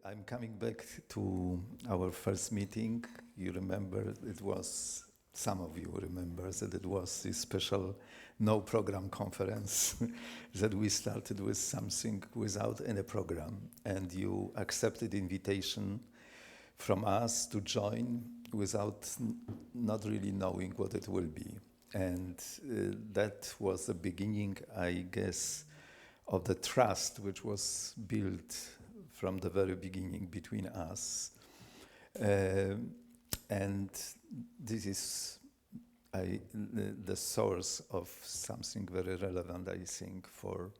I'm coming back to our first meeting. You remember some of you remember that it was this special no program conference that we started with something without any program, and you accepted invitation from us to join without not really knowing what it will be. And that was the beginning, I guess, of the trust which was built from the very beginning between us. And this is the source of something very relevant, I think, for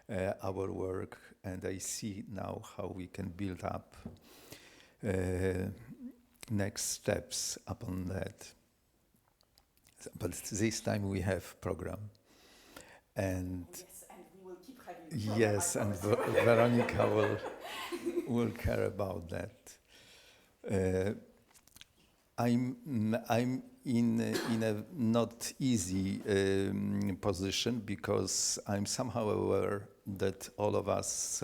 our work. And I see now how we can build up next steps upon that. But this time we have program. And yes, and we will keep having program. Yes, and Veronica will care about that. I'm in a not easy position because I'm somehow aware that all of us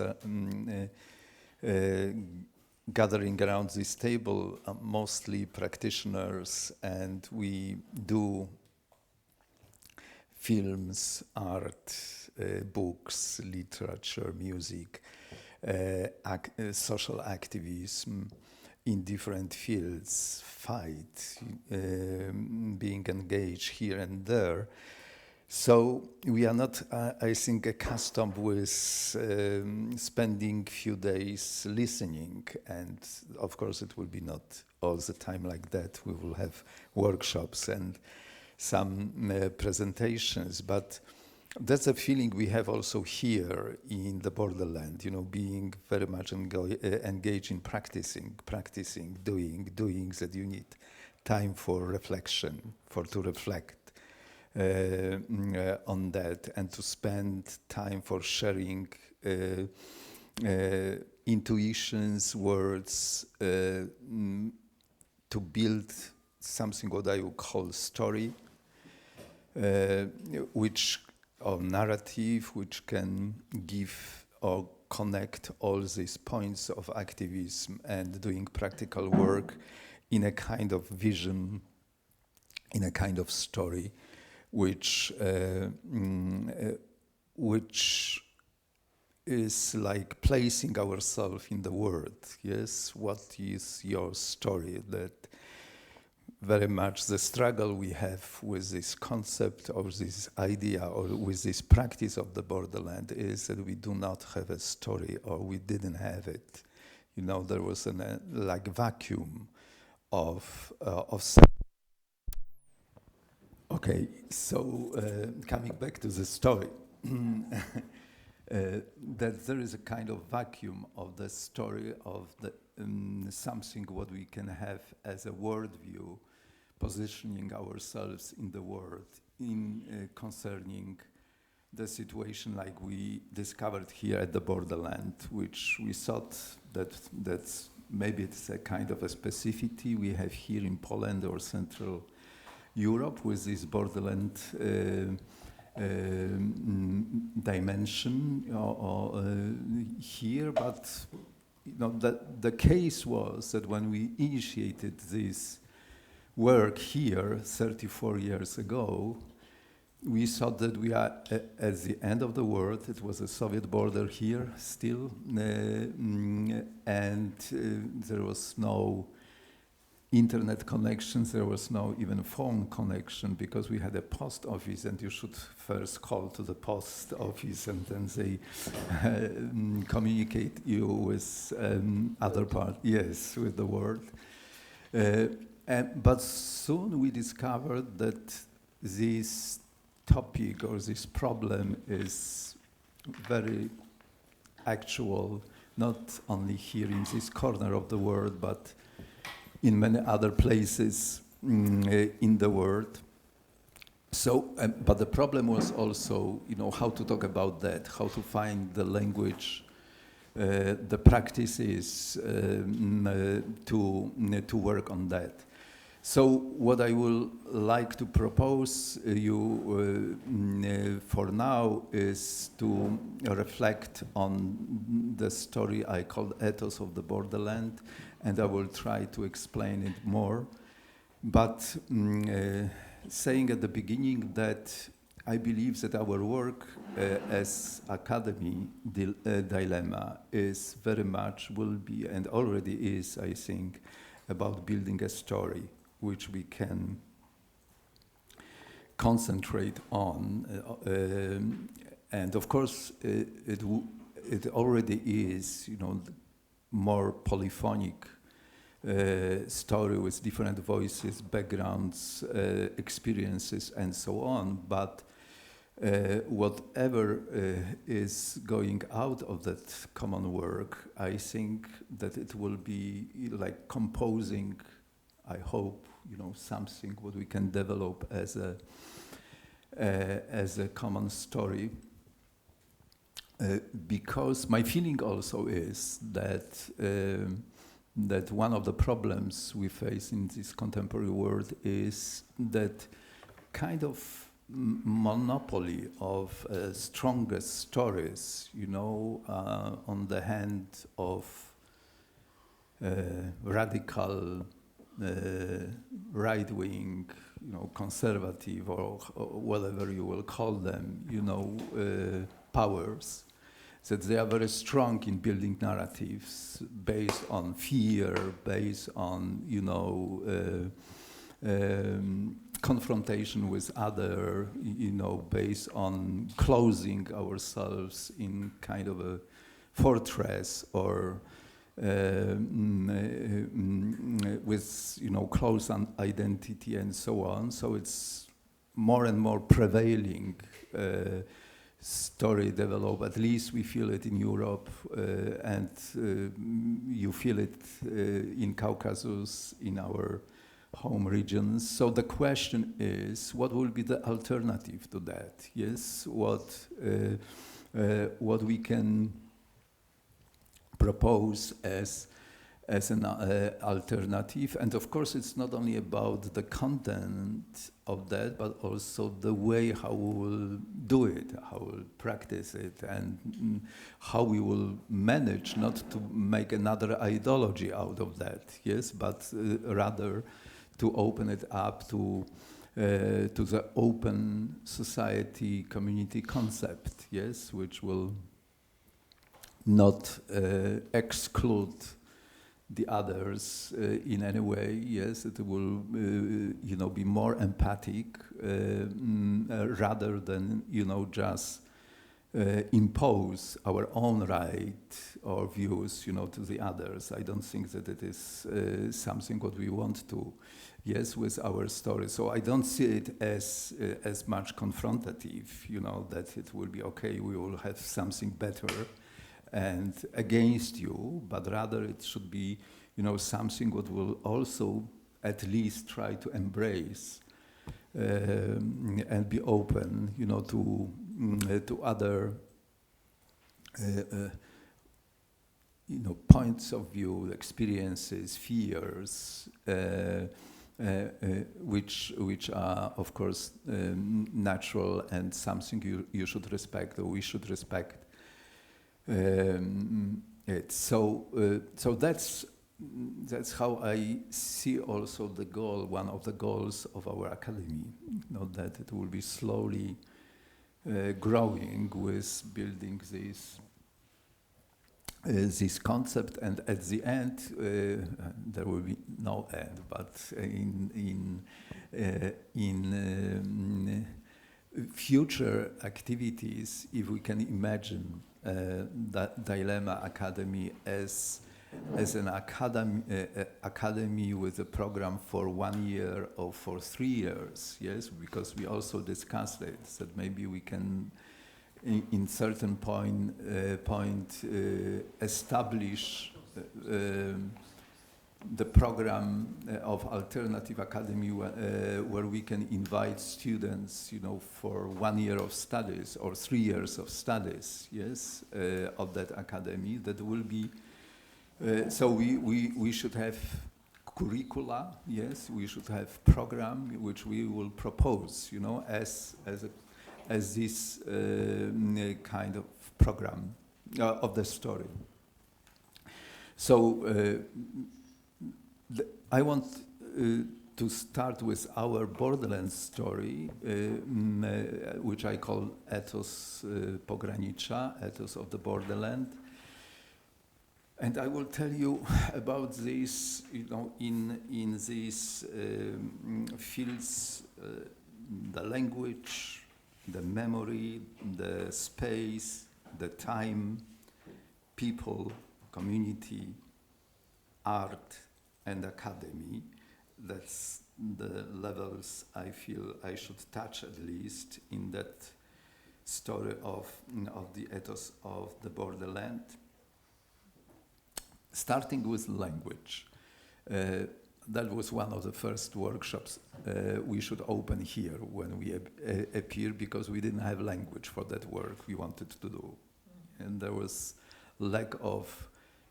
gathering around this table are mostly practitioners, and we do films, art, books, literature, music, social activism in different fields, fight, being engaged here and there. So we are not, I think, accustomed with spending few days listening, and of course it will be not all the time like that. We will have workshops and some presentations, but that's a feeling we have also here in the borderland, being very much engaged in practicing, doing that you need time for reflection, to reflect on that, and to spend time for sharing intuitions, words, to build something what I would call story, or narrative, which can give or connect all these points of activism and doing practical work in a kind of vision, in a kind of story, which is like placing ourselves in the world. Yes, what is your story? That very much the struggle we have with this concept or this idea or with this practice of the borderland is that we do not have a story, or we didn't have it. There was a vacuum of Okay, so coming back to the story, that there is a kind of vacuum of the story of the something what we can have as a worldview, positioning ourselves in the world, in concerning the situation like we discovered here at the borderland, which we thought that's maybe it's a kind of a specificity we have here in Poland or Central Europe with this borderland dimension here, but the case was that when we initiated this work here 34 years ago, we thought that we are at the end of the world. It was a Soviet border here still, and there was no internet connections, there was no even phone connection, because we had a post office, and you should first call to the post office, and then they communicate you with other part, yes, with the world. But soon we discovered that this topic or this problem is very actual, not only here in this corner of the world, but in many other places in the world. So, but the problem was also, how to talk about that, how to find the language, the practices to work on that. So what I would like to propose you for now is to reflect on the story I called Ethos of the Borderland, and I will try to explain it more. But saying at the beginning that I believe that our work as Academy Dilemma is very much, will be, and already is, I think, about building a story which we can concentrate on. And of course, it already is, more polyphonic story with different voices, backgrounds, experiences, and so on. But whatever is going out of that common work, I think that it will be like composing, I hope, something what we can develop as a common story. Because my feeling also is that that one of the problems we face in this contemporary world is that kind of monopoly of strongest stories, on the hand of radical, right-wing, conservative, or whatever you will call them, powers, that they are very strong in building narratives based on fear, based on, confrontation with other, based on closing ourselves in kind of a fortress, or with close identity and so on. So it's more and more prevailing story develop. At least we feel it in Europe, and you feel it in Caucasus, in our home regions. So the question is, what will be the alternative to that? Yes, what we can propose as an alternative. And of course, it's not only about the content of that, but also the way how we will do it, how we will practice it, and how we will manage not to make another ideology out of that, yes, but rather to open it up to the open society community concept, yes, which will not exclude the others in any way. Yes, it will be more empathic rather than just impose our own right or views to the others. I don't think that it is something what we want to, yes, with our story. So I don't see it as much confrontative, that it will be okay, we will have something better and against you, but rather it should be, something what will also at least try to embrace and be open, to other, points of view, experiences, fears, which are, of course, natural and something you should respect, or we should respect. So that's how I see also the goal, one of the goals of our academy, that it will be slowly growing with building this concept, and at the end there will be no end, but in future activities, if we can imagine that Dilemma Academy as an academy with a program for 1 year or for 3 years, yes, because we also discussed it, that maybe we can in certain point establish the program of Alternative Academy where we can invite students, for 1 year of studies or 3 years of studies, yes, of that academy. That will be, so we should have curricula. Yes, we should have program which we will propose, as this kind of program of the story. So I want to start with our borderland story, which I call ethos pogranicza, ethos of the borderland. And I will tell you about this, in these fields, the language, the memory, the space, the time, people, community, art, and academy. That's the levels I feel I should touch, at least in that story of the ethos of the borderland. Starting with language. That was one of the first workshops we should open here when we appear, because we didn't have language for that work we wanted to do. And there was lack of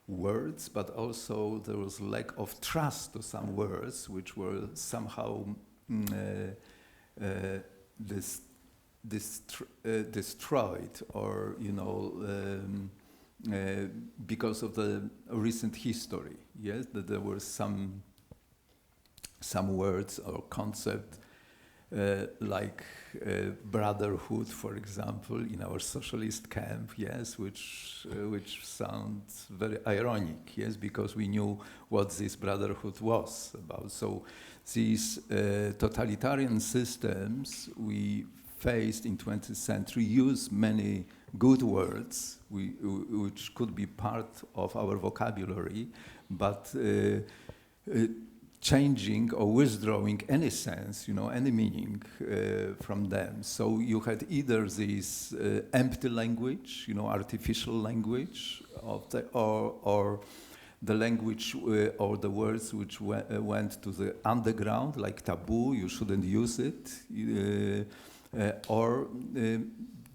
words, but also there was lack of trust to some words which were somehow destroyed, or because of the recent history. Yes, that there were some words or concept like brotherhood, for example, in our socialist camp, yes, which sounds very ironic, yes, because we knew what this brotherhood was about. So these totalitarian systems we faced in 20th century use many good words which could be part of our vocabulary, but changing or withdrawing any sense, any meaning from them. So you had either this empty language, artificial language of or the language or the words which went to the underground, like taboo, you shouldn't use it, or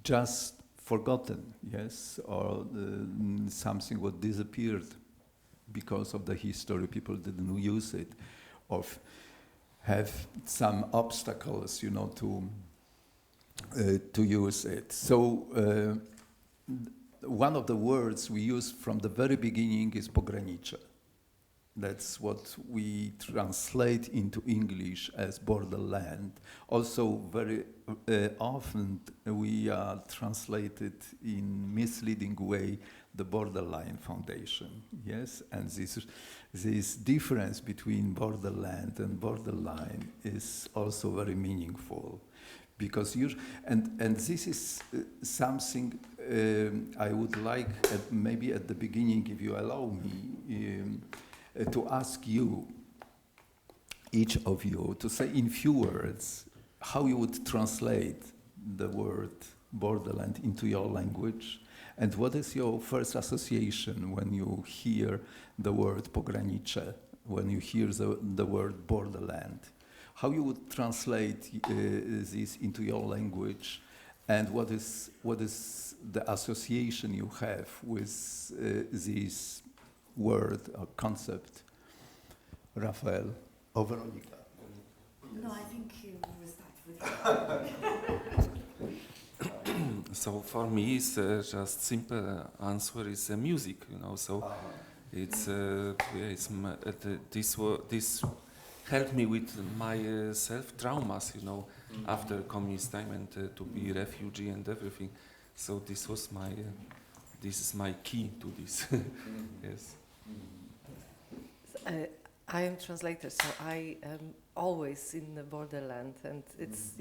just forgotten, yes, or something what disappeared because of the history, people didn't use it, or have some obstacles, to use it. So one of the words we use from the very beginning is pogranicze. That's what we translate into English as borderland. Also, very often we are translated in misleading way the borderline foundation. Yes, and this difference between borderland and borderline is also very meaningful, because and this is something I would like maybe at the beginning, if you allow me. To ask you, each of you, to say in few words how you would translate the word borderland into your language, and what is your first association when you hear the word pogranicze, when you hear the word borderland. How you would translate this into your language, and what is the association you have with this word or concept? Rafael or Veronica? No, I think we start with So for me, it's just simple answer is music, So it's this helped me with my self traumas, after communist time, and to be refugee and everything. So this is my key to this. Yes. I am translator, so I am always in the borderland, and it's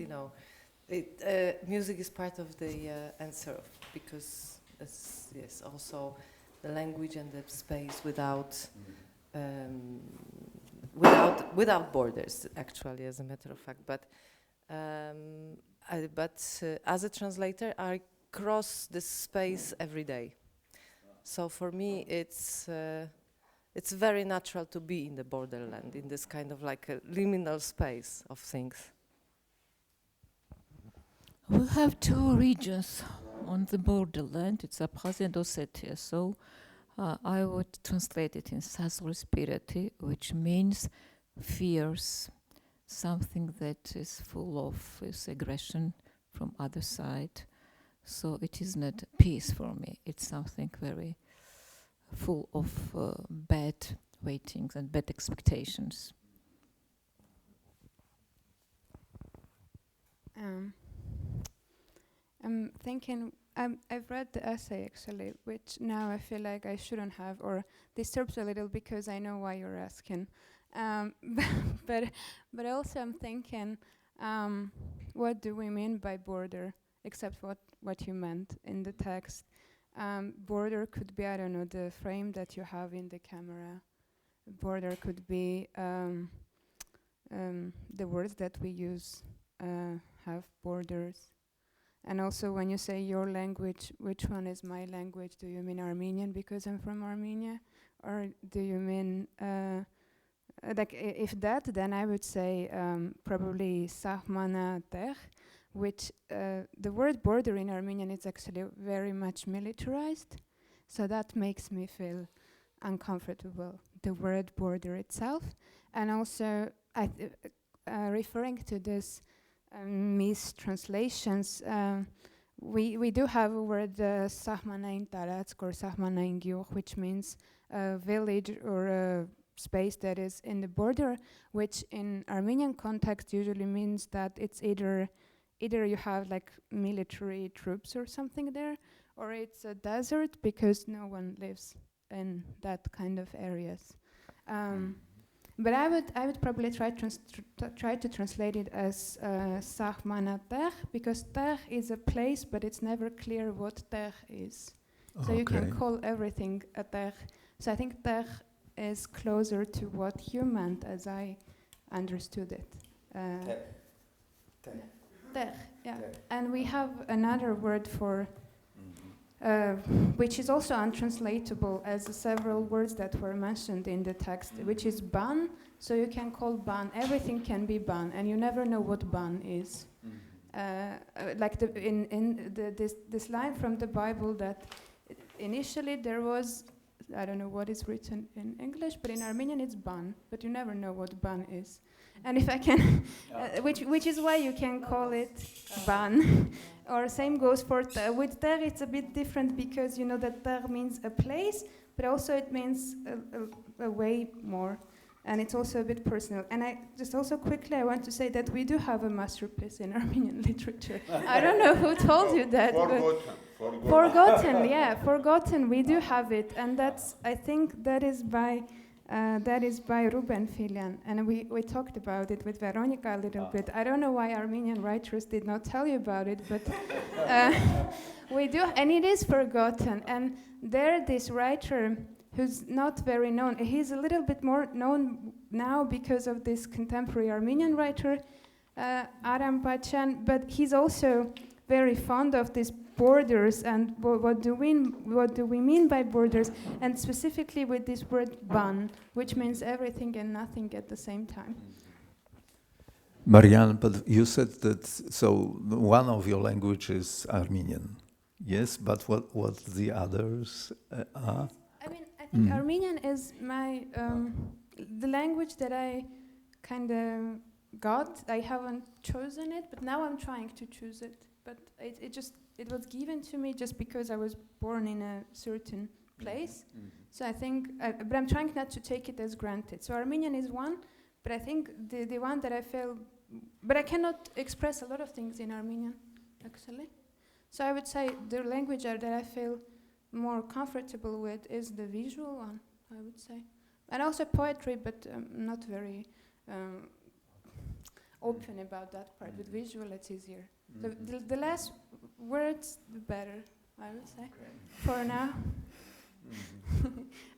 music is part of the answer, because it's also the language and the space without borders, actually, as a matter of fact. But as a translator, I cross this space every day. So for me, it's very natural to be in the borderland, in this kind of like a liminal space of things. We have two regions on the borderland. It's Abkhazia and Ossetia. So I would translate it in sazolspirati, which means fierce, something that is full of aggression from other side. So it is not peace for me. It's something very full of bad waitings and bad expectations. I'm thinking, I've read the essay actually, which now I feel like I shouldn't have, or disturbs a little because I know why you're asking. But also I'm thinking, what do we mean by border, except what you meant in the text? Border could be, I don't know, the frame that you have in the camera. Border could be the words that we use have borders. And also when you say your language, which one is my language? Do you mean Armenian because I'm from Armenia? Or do you mean, if that, then I would say probably Sahmana Ter, which the word border in Armenian is actually very much militarized. So that makes me feel uncomfortable, the word border itself. And also, referring to this mistranslations, we do have a word Sahmanain Taratsk or Sahmanain Gyur, which means a village or a space that is in the border, which in Armenian context usually means that it's either you have like military troops or something there, or it's a desert because no one lives in that kind of areas. But I would probably try to translate it as Sahmana Ter, because Ter is a place, but it's never clear what Ter is. So you can call everything a Ter. So I think Ter is closer to what you meant as I understood it. Ter, yeah. Ter. And we have another word for which is also untranslatable as several words that were mentioned in the text, which is ban. So you can call ban, everything can be ban, and you never know what ban is. Like this line from the Bible that initially there was, I don't know what is written in English, but in Armenian it's ban, but you never know what ban is. And if I can, which is why you can call it ban. Or same goes for Ter. With Ter it's a bit different because you know that Ter means a place, but also it means a way more. And it's also a bit personal. And I just also quickly I want to say that we do have a masterpiece in Armenian literature. I don't know who told you that. Forgotten. We do have it, and that's, I think that is by Ruben Filian, and we talked about it with Veronica a little bit. I don't know why Armenian writers did not tell you about it, but we do, and it is forgotten. And there, this writer who's not very known, he's a little bit more known now because of this contemporary Armenian writer, Aram Bachan, but he's also very fond of these borders and what do we mean by borders, and specifically with this word ban, which means everything and nothing at the same time. Marianne, but you said that, so one of your languages is Armenian, yes, but what the others are? I mean, I think Armenian is my, the language that I kind of got. I haven't chosen it, but now I'm trying to choose it. But it was given to me just because I was born in a certain place. So I think, but I'm trying not to take it as granted. So Armenian is one, but I think the one that I feel, but I cannot express a lot of things in Armenian, actually. So I would say the language that I feel more comfortable with is the visual one, I would say. And also poetry, but not very open about that part. With visual, it's easier. The less words, the better, I would say, for now.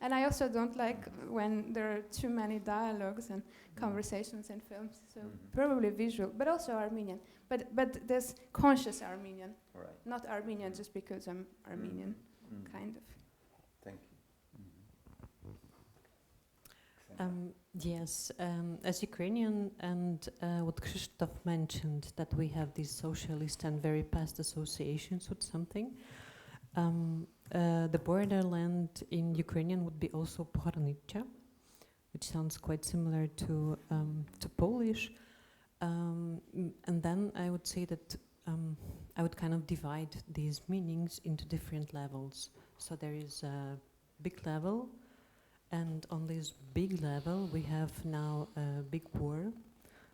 And I also don't like when there are too many dialogues and conversations in films, so probably visual, but also Armenian. But there's conscious Armenian, not Armenian just because I'm Armenian, kind of. Thank you. Yes, as Ukrainian, and what Krzysztof mentioned, that we have these socialist and very past associations with something. The borderland in Ukrainian would be also Pogranicza, which sounds quite similar to Polish. And then I would say that I would kind of divide these meanings into different levels. So there is a big level, and on this big level we have now a big war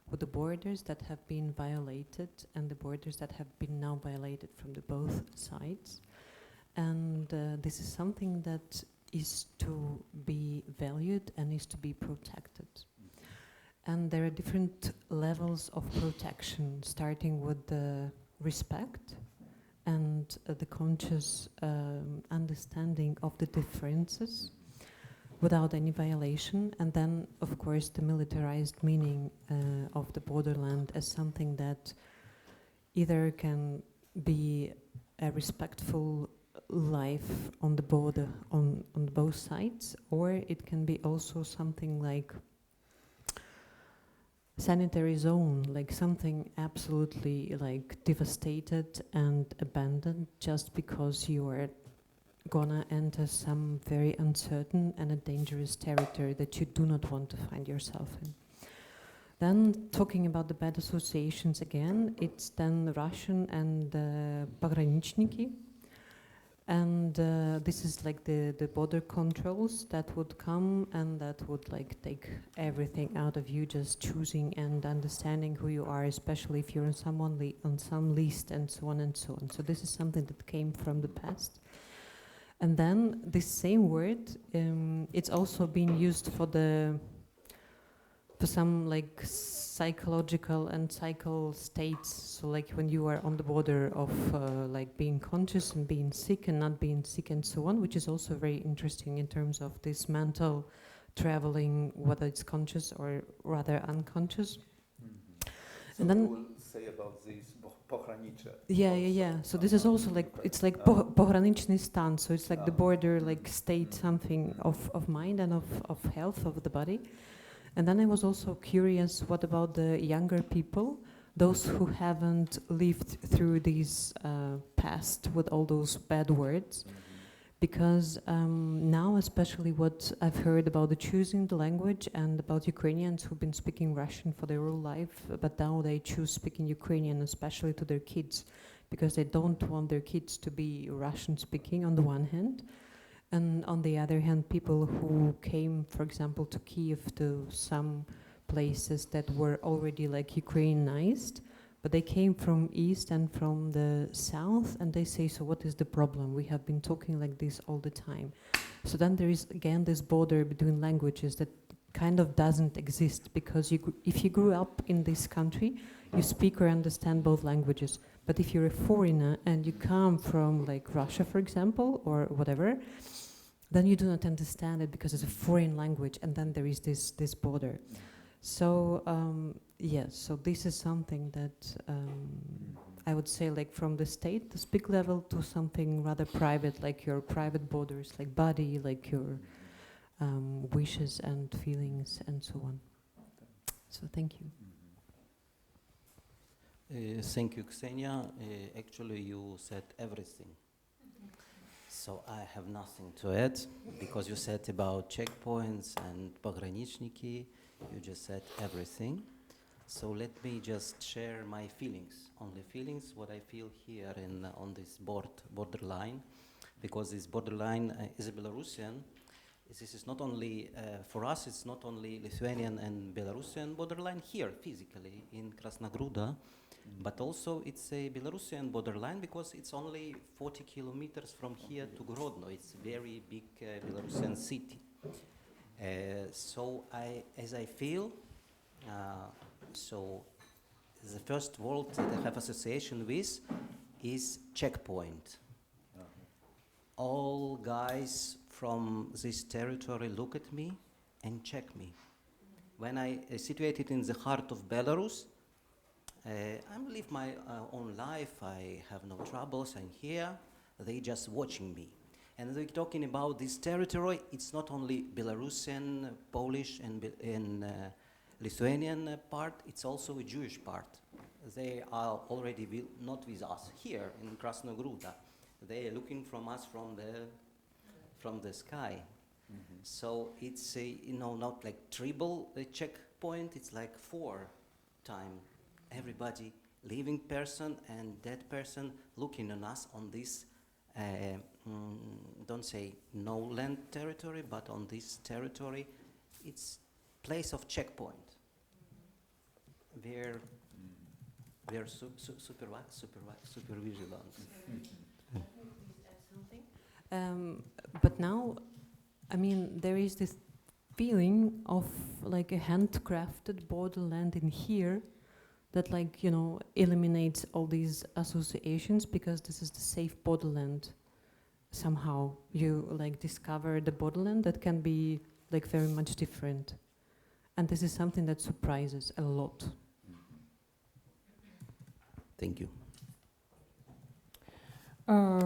with the borders that have been violated and the borders that have been now violated from the both sides. And this is something that is to be valued and is to be protected. And there are different levels of protection, starting with the respect and the conscious understanding of the differences without any violation, and then, of course, the militarized meaning of the borderland as something that either can be a respectful life on the border on both sides, or it can be also something like sanitary zone, like something absolutely like devastated and abandoned just because you are gonna enter some very uncertain and a dangerous territory that you do not want to find yourself in. Then talking about the bad associations again, it's then Russian and pogranичники. And this is like the border controls that would come and that would like take everything out of you, just choosing and understanding who you are, especially if you're on some list and so on and so on. So this is something that came from the past. And then this same word, it's also been used for some like psychological and psychical states. So like when you are on the border of like being conscious and being sick and not being sick and so on, which is also very interesting in terms of this mental traveling, whether it's conscious or rather unconscious. So and then we'll say about this pogranicze. Yeah. So this is also like, it's like pograniczny stan, so it's like the border like state, something of mind and of health of the body. And then I was also curious, what about the younger people, those who haven't lived through these past with all those bad words? Because now, especially what I've heard about the choosing the language and about Ukrainians who've been speaking Russian for their whole life, but now they choose speaking Ukrainian, especially to their kids, because they don't want their kids to be Russian speaking on the one hand. And on the other hand, people who came, for example, to Kiev, to some places that were already like Ukrainized, but they came from east and from the south, and they say, so what is the problem? We have been talking like this all the time. So then there is again this border between languages that kind of doesn't exist, because if you grew up in this country, you speak or understand both languages. But if you're a foreigner and you come from like Russia, for example, or whatever, then you do not understand it because it's a foreign language, and then there is this border. So yes, so this is something that I would say, like from the state, this big level, to something rather private, like your private borders, like body, like your wishes and feelings and so on. So thank you. Thank you, Ksenia. Actually, you said everything. So I have nothing to add, because you said about checkpoints and pogranичники. You just said everything. So let me just share my feelings, only feelings, what I feel here on this borderline, because this borderline is a Belarusian. This is not only, for us, it's not only Lithuanian and Belarusian borderline here, physically, in Krasnogruda, but also it's a Belarusian borderline because it's only 40 kilometers from here to Grodno. It's a very big Belarusian city. So as I feel, so the first word that I have association with is checkpoint. All guys from this territory look at me and check me. When I situated in the heart of Belarus, I live my own life, I have no troubles, I'm here, they just watching me. And they're talking about this territory, it's not only Belarusian, Polish and Lithuanian part, it's also a Jewish part. They are already not with us here in Krasnogruda. They are looking from us from the sky. So it's not like triple checkpoint. It's like 4 time everybody, living person and dead person, looking on us on this. Don't say no land territory, but on this territory, it's place of checkpoint. We're super vigilant. But now, I mean, there is this feeling of like a handcrafted borderland in here that, like, eliminates all these associations, because this is the safe borderland. Somehow you like discover the borderland that can be like very much different. And this is something that surprises a lot. Thank you.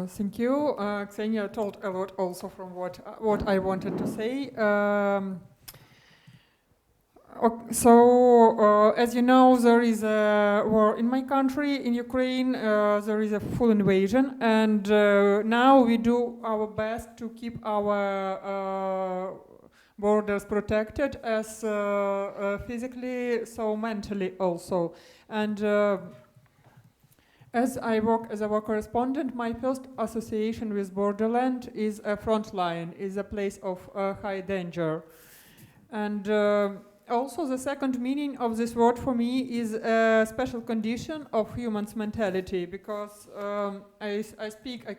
Thank you. Ksenia told a lot also from what I wanted to say. As you know, there is a war in my country, in Ukraine. There is a full invasion, and now we do our best to keep our borders protected, as physically, so mentally also. And as I work as a war correspondent, my first association with borderland is a front line, is a place of high danger. And also the second meaning of this word for me is a special condition of human's mentality, because I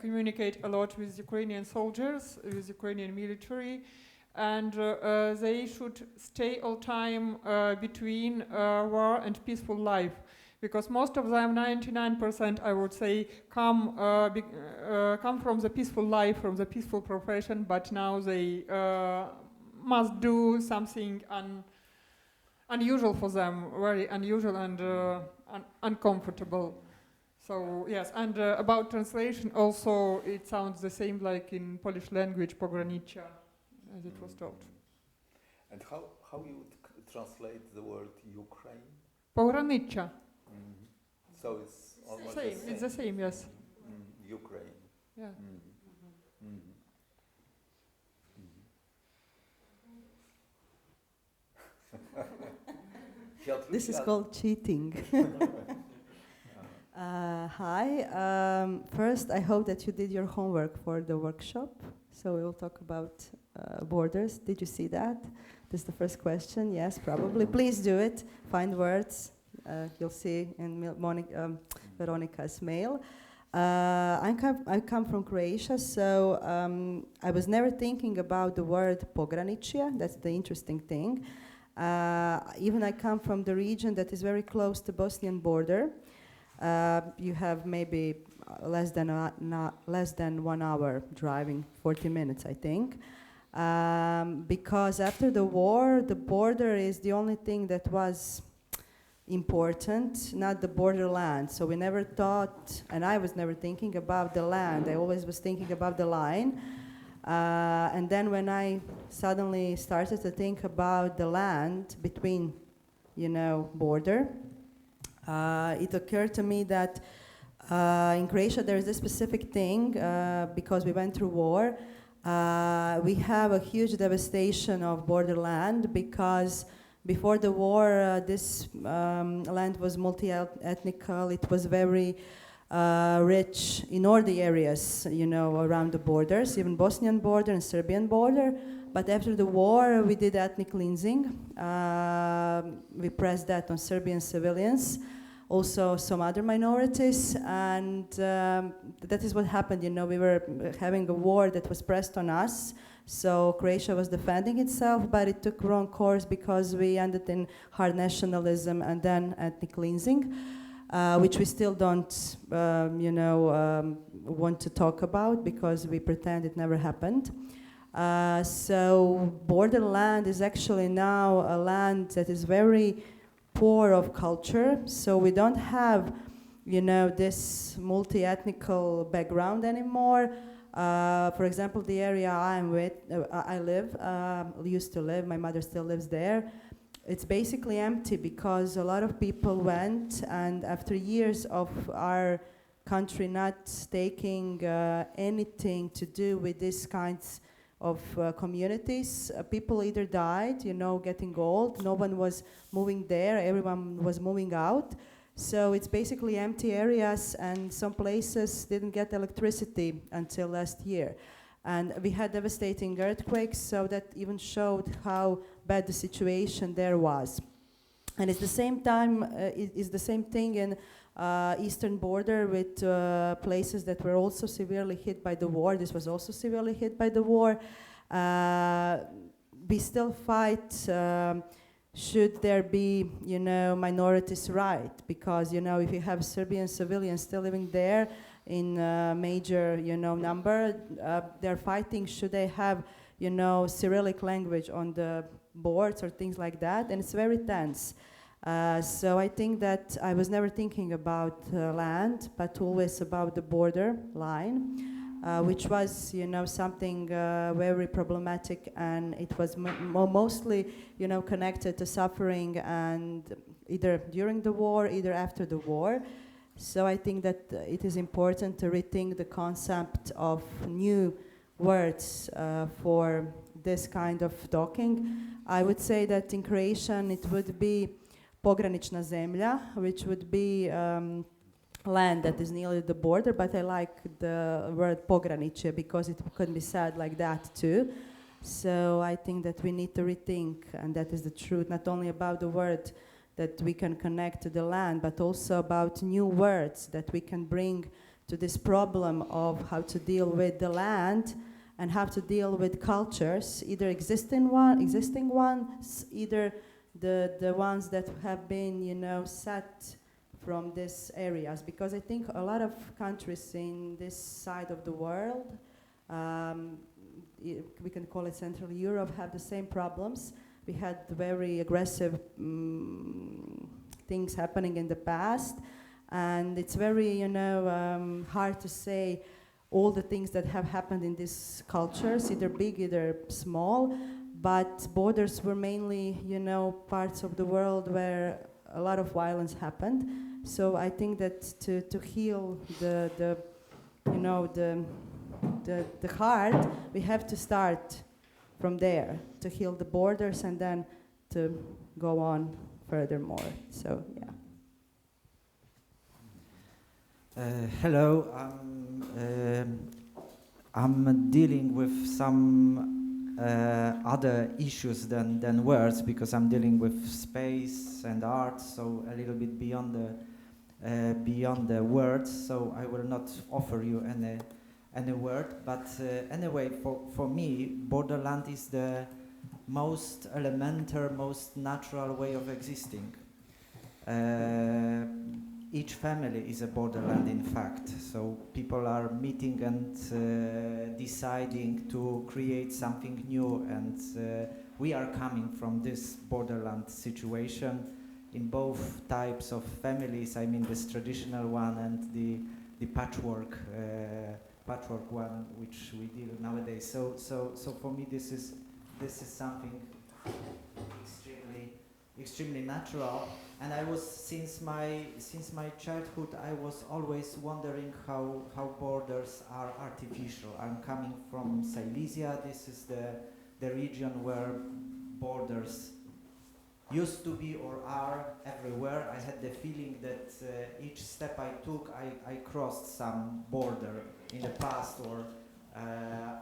communicate a lot with Ukrainian soldiers, with Ukrainian military, and they should stay all time between war and peaceful life. Because most of them, 99%, I would say, come from the peaceful life, from the peaceful profession, but now they must do something unusual for them, very unusual and uncomfortable. So yes, and about translation also, it sounds the same like in Polish language, pogranicze, as it was told. And how you would translate the word Ukraine? Pogranicze. So it's almost same. It's the same, yes. Ukraine. Yeah. This is called cheating. Hi. First, I hope that you did your homework for the workshop. So we will talk about borders. Did you see that? This is the first question. Yes, probably. Please do it. Find words. You'll see in Veronica's mail. I come from Croatia, so I was never thinking about the word pograničje. That's the interesting thing. Even I come from the region that is very close to Bosnian border. You have maybe less than 1 hour driving, 40 minutes, I think. Because after the war, the border is the only thing that was important, not the borderland. So we never thought, and I was never thinking about the land. I always was thinking about the line. And then when I suddenly started to think about the land between, border, it occurred to me that in Croatia there is a specific thing, because we went through war. We have a huge devastation of borderland, because before the war, this land was multi-ethnical. It was very rich in all the areas, around the borders, even Bosnian border and Serbian border. But after the war, we did ethnic cleansing. We pressed that on Serbian civilians, also some other minorities, and that is what happened. We were having a war that was pressed on us. So Croatia was defending itself, but it took wrong course, because we ended in hard nationalism and then ethnic cleansing, which we still don't, want to talk about, because we pretend it never happened. So borderland is actually now a land that is very poor of culture. So we don't have, this multi-ethnical background anymore. For example, the area I used to live, my mother still lives there. It's basically empty, because a lot of people went, and after years of our country not taking anything to do with these kinds of communities. People either died, getting old, no one was moving there, everyone was moving out. So it's basically empty areas, and some places didn't get electricity until last year. And we had devastating earthquakes, so that even showed how bad the situation there was. And it's the same time, it's the same thing in eastern border with places that were also severely hit by the war. This was also severely hit by the war. We still fight, should there be, minorities' right? Because, if you have Serbian civilians still living there in major, number, they're fighting, should they have, Cyrillic language on the boards or things like that, and it's very tense. So I think that I was never thinking about land, but always about the border line, which was, something very problematic, and it was mostly, connected to suffering, and either during the war, either after the war. So I think that it is important to rethink the concept of new words for this kind of talking. I would say that in Croatian it would be pogranična zemlja, which would be land that is nearly the border, but I like the word pograniče because it can be said like that too. So I think that we need to rethink, and that is the truth, not only about the word that we can connect to the land, but also about new words that we can bring to this problem of how to deal with the land and how to deal with cultures, either existing ones, either the ones that have been, set from these areas. Because I think a lot of countries in this side of the world, we can call it Central Europe, have the same problems. We had very aggressive things happening in the past, and it's very, hard to say all the things that have happened in these cultures, either big, either small, but borders were mainly, parts of the world where a lot of violence happened. So I think that to heal the heart, we have to start from there, to heal the borders and then to go on furthermore. So, yeah. Hello, I'm dealing with some other issues than words, because I'm dealing with space and art, so a little bit beyond the words. So I will not offer you any word, but anyway, for me, borderland is the most elemental, most natural way of existing. Each family is a borderland, in fact. So people are meeting and deciding to create something new, and we are coming from this borderland situation in both types of families. I mean, this traditional one and the patchwork one, which we deal nowadays. So for me, this is something extremely natural. And I was, since my childhood, I was always wondering how borders are artificial. I'm coming from Silesia. This is the region where borders used to be or are everywhere. I had the feeling that each step I took, I crossed some border in the past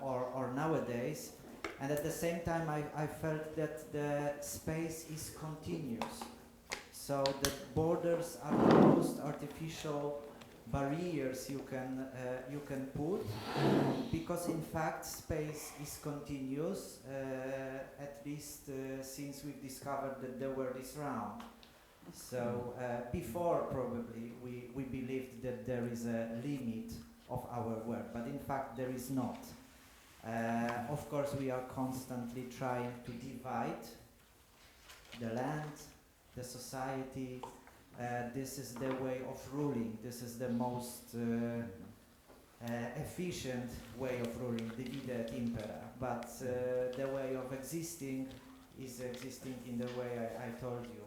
or nowadays. And at the same time, I felt that the space is continuous. So the borders are the most artificial barriers you can put, because in fact space is continuous, at least since we've discovered that the world is round. So before probably we believed that there is a limit of our world, but in fact there is not. Of course we are constantly trying to divide the land, the society. This is the way of ruling. This is the most efficient way of ruling, divide et impera. But the way of existing is existing in the way I told you,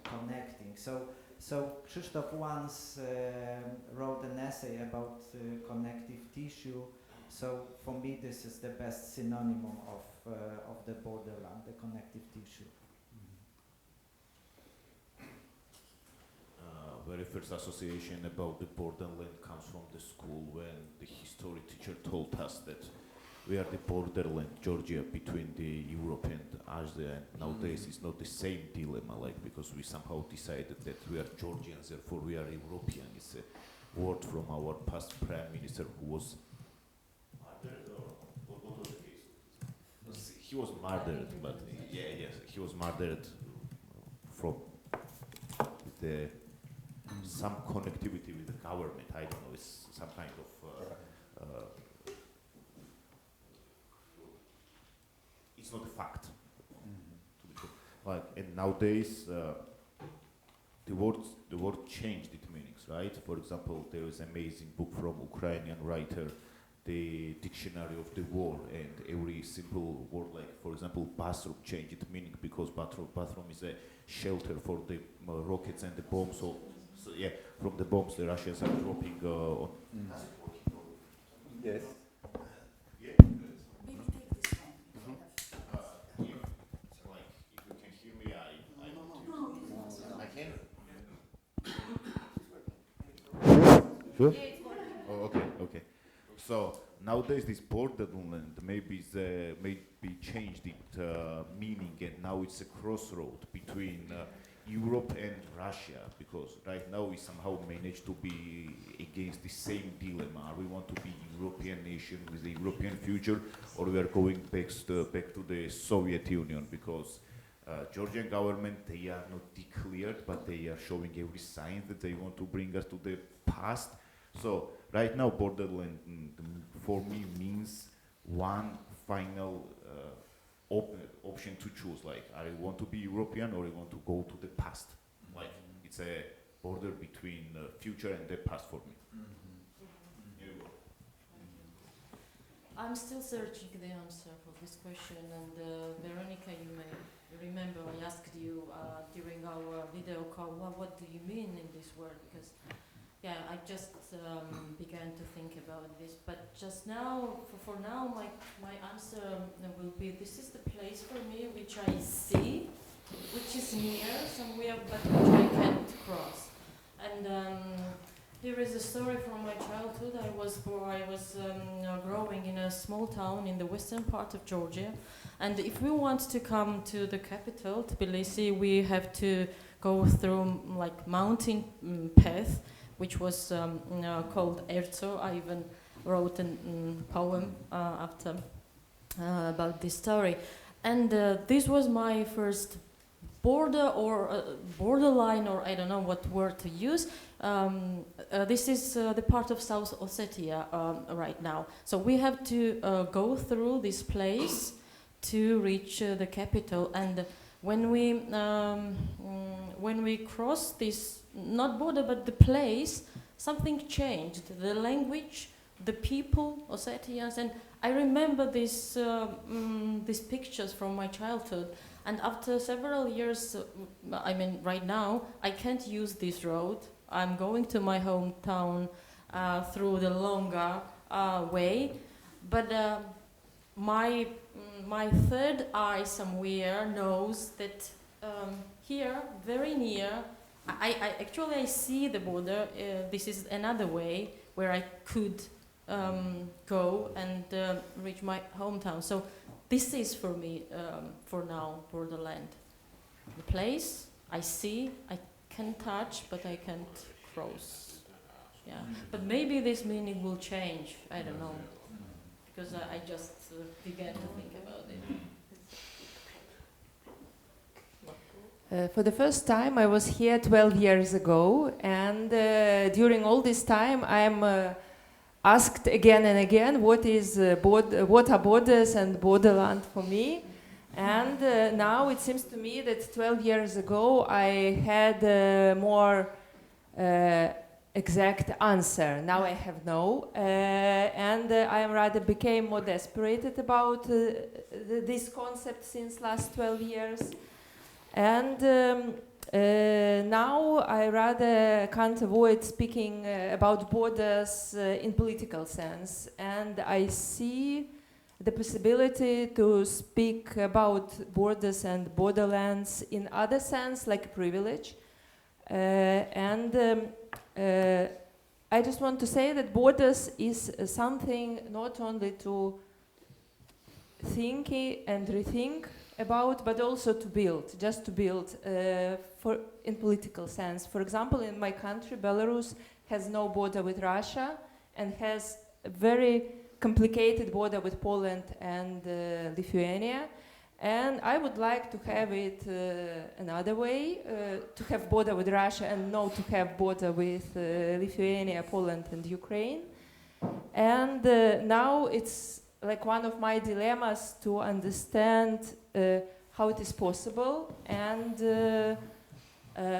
connecting. So So Krzysztof once wrote an essay about connective tissue. So for me, this is the best synonym of the borderland, the connective tissue. Very first association about the borderland comes from the school when the history teacher told us that we are the borderland, Georgia, between the Europe and Asia, and nowadays it's not the same dilemma, like, because we somehow decided that we are Georgians, therefore we are European. It's a word from our past prime minister who was murdered, or what was the case? He was murdered, but yes, he was murdered from the some connectivity with the government. I don't know, it's some kind of it's not a fact. Like, and nowadays the word changed its meanings, right? For example, there is an amazing book from Ukrainian writer, the Dictionary of the War, and every simple word, like for example bathroom, changed its meaning because bathroom is a shelter for the rockets and the bombs. So yeah, from the bombs the Russians are dropping on. Yes. Yeah. Maybe take this one. Like, if you can hear me, I can. Sure. Oh, okay. So nowadays this borderland maybe changed its meaning, and now it's a crossroad between Europe and Russia, because right now we somehow managed to be against the same dilemma. We want to be European nation with a European future, or we are going back to the Soviet Union, because Georgian government, they are not declared, but they are showing every sign that they want to bring us to the past. So right now borderland for me means one final option to choose, like I want to be European or I want to go to the past. Like it's a border between future and the past for me. Here you go. I'm still searching the answer for this question, and Veronica, you may remember I asked you during our video call, what do you mean in this word? Because yeah, I just began to think about this, but just now, for now, my answer will be, this is the place for me which I see, which is near somewhere, but which I can't cross. And here is a story from my childhood. I was growing in a small town in the western part of Georgia, and if we want to come to the capital, Tbilisi, we have to go through like mountain path, which was called Erzo. I even wrote a poem after about this story. And this was my first border or borderline, or I don't know what word to use. This is the part of South Ossetia right now. So we have to go through this place to reach the capital. And when we cross this, not border, but the place, something changed. The language, the people, Ossetians, and I remember these pictures from my childhood. And after several years, I mean, right now, I can't use this road. I'm going to my hometown through the longer way, but my third eye somewhere knows that here, very near, I see the border. This is another way where I could go and reach my hometown. So this is for me, for now, borderland. The place I see, I can touch, but I can't cross. Yeah, but maybe this meaning will change. I don't know, because I just began to think about it. For the first time, I was here 12 years ago, and during all this time, I'm asked again and again, what are borders and borderland for me? And now it seems to me that 12 years ago, I had a more exact answer. Now I have no, and I rather became more desperate about this concept since last 12 years. And Now I rather can't avoid speaking about borders in political sense, and I see the possibility to speak about borders and borderlands in other sense, like privilege. I just want to say that borders is something not only to think and rethink about, but also to build, just to build in political sense. For example, in my country, Belarus has no border with Russia and has a very complicated border with Poland and Lithuania. And I would like to have it another way, to have border with Russia and not to have border with Lithuania, Poland and Ukraine. And now it's like one of my dilemmas to understand how it is possible and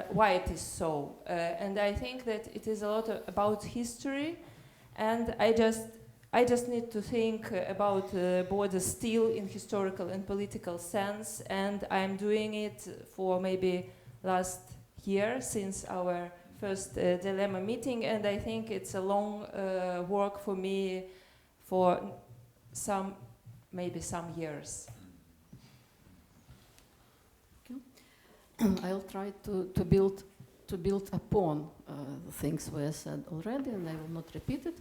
why it is so. And I think that it is a lot about history, and I just need to think about borders still in historical and political sense, and I'm doing it for maybe last year since our first dilemma meeting, and I think it's a long work for me for maybe some years. I'll try to build upon the things we said already, and I will not repeat it,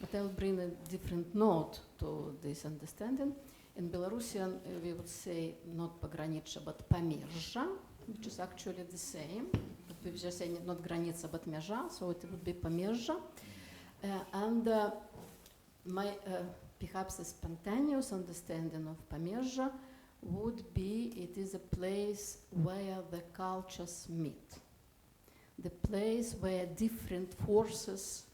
but I'll bring a different note to this understanding. In Belarusian, we would say not pogranicze, but помежье, which is actually the same. But we just say not granica, but межа, so it would be помежье. My perhaps a spontaneous understanding of помежье would be it is a place where the cultures meet, the place where different forces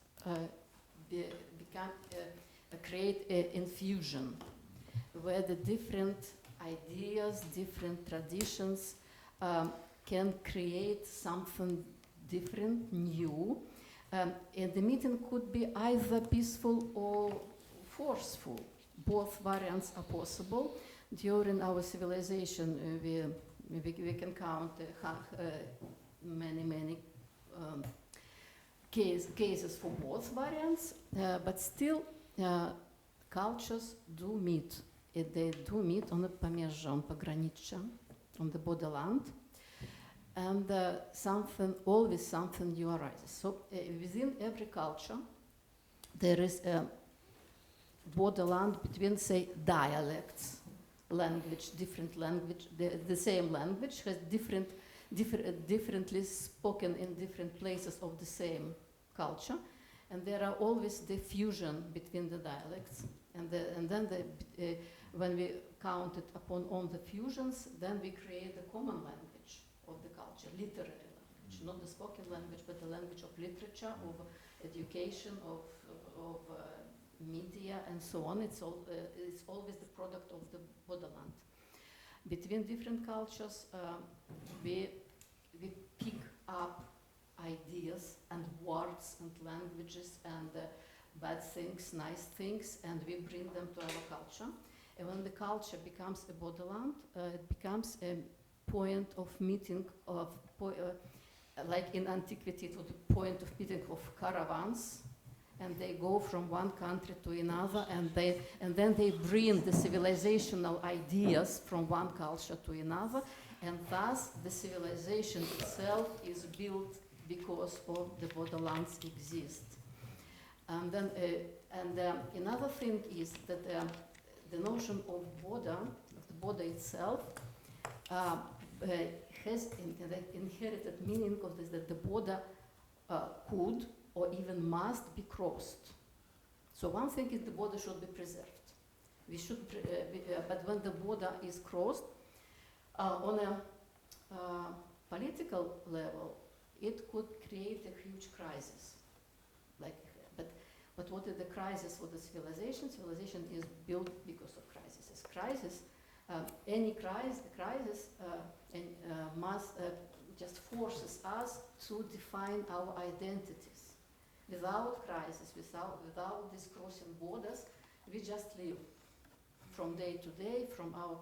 create an infusion, where the different ideas, different traditions can create something different, new. And the meeting could be either peaceful or forceful. Both variants are possible. During our civilization, we can count many cases for both variants, but still cultures do meet. They do meet on the помежье, on пограничье, on the borderland, and always something new arises. So within every culture, there is a borderland between, say, dialects, language, different language, the same language has differently spoken in different places of the same culture, and there are always the fusion between the dialects, and then when we count it upon all the fusions, then we create the common language of the culture, literary language, not the spoken language, but the language of literature, of education, of media, and so on. It's always the product of the borderland. Between different cultures, we pick up ideas and words and languages and bad things, nice things, and we bring them to our culture. And when the culture becomes a borderland, it becomes a point of meeting of, like in antiquity, to the point of meeting of caravans, and they go from one country to another, and then they bring the civilizational ideas from one culture to another, and thus the civilization itself is built because of the borderlands exist. And then another thing is that the notion of the border itself, has the inherited meaning of this, that the border could or even must be crossed. So one thing is the border should be preserved. We should, but when the border is crossed, on a political level, it could create a huge crisis. But what is the crisis for the civilization? Civilization is built because of crises. Any crisis must just forces us to define our identities. Without crisis, without this crossing borders, we just live from day to day, from our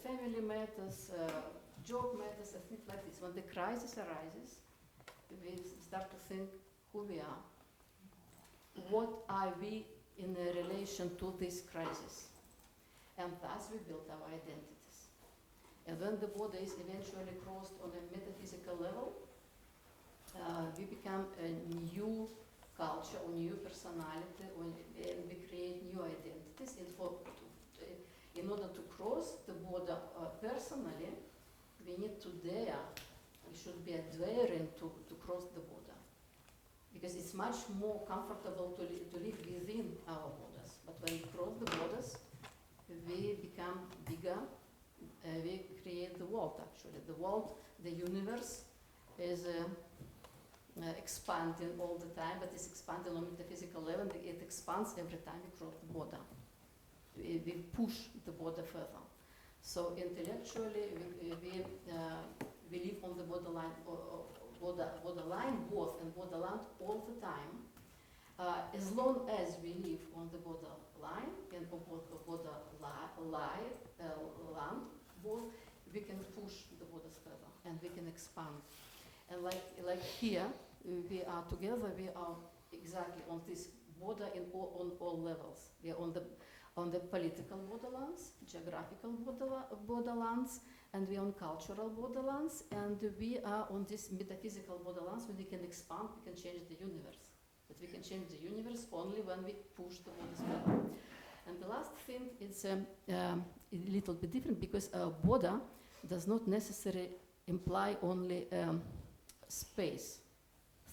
family matters, job matters, and things like this. When the crisis arises, we start to think who we are, what are we in relation to this crisis, and thus we build our identities. And when the border is eventually crossed on a metaphysical level, we become a new culture or new personality, and we create new identities. And in order to cross the border personally, we need to dare, we should be daring to cross the border. Because it's much more comfortable to live within our borders. But when we cross the borders, we become bigger, we create the world actually. The world, the universe is expanding all the time, but it's expanding on metaphysical level. It expands every time we cross the border. We push the border further. So intellectually, we live on the borderline, borderline both and borderland all the time. As long as we live on the borderline and land, both, we can push the borders further and we can expand. And like here, we are together. We are exactly on this border on all levels. We are on the political borderlands, geographical borderlands, and we are on cultural borderlands, and we are on this metaphysical borderlands where we can expand, we can change the universe. But we can change the universe only when we push the borders further. And the last thing is a little bit different, because a border does not necessarily imply only space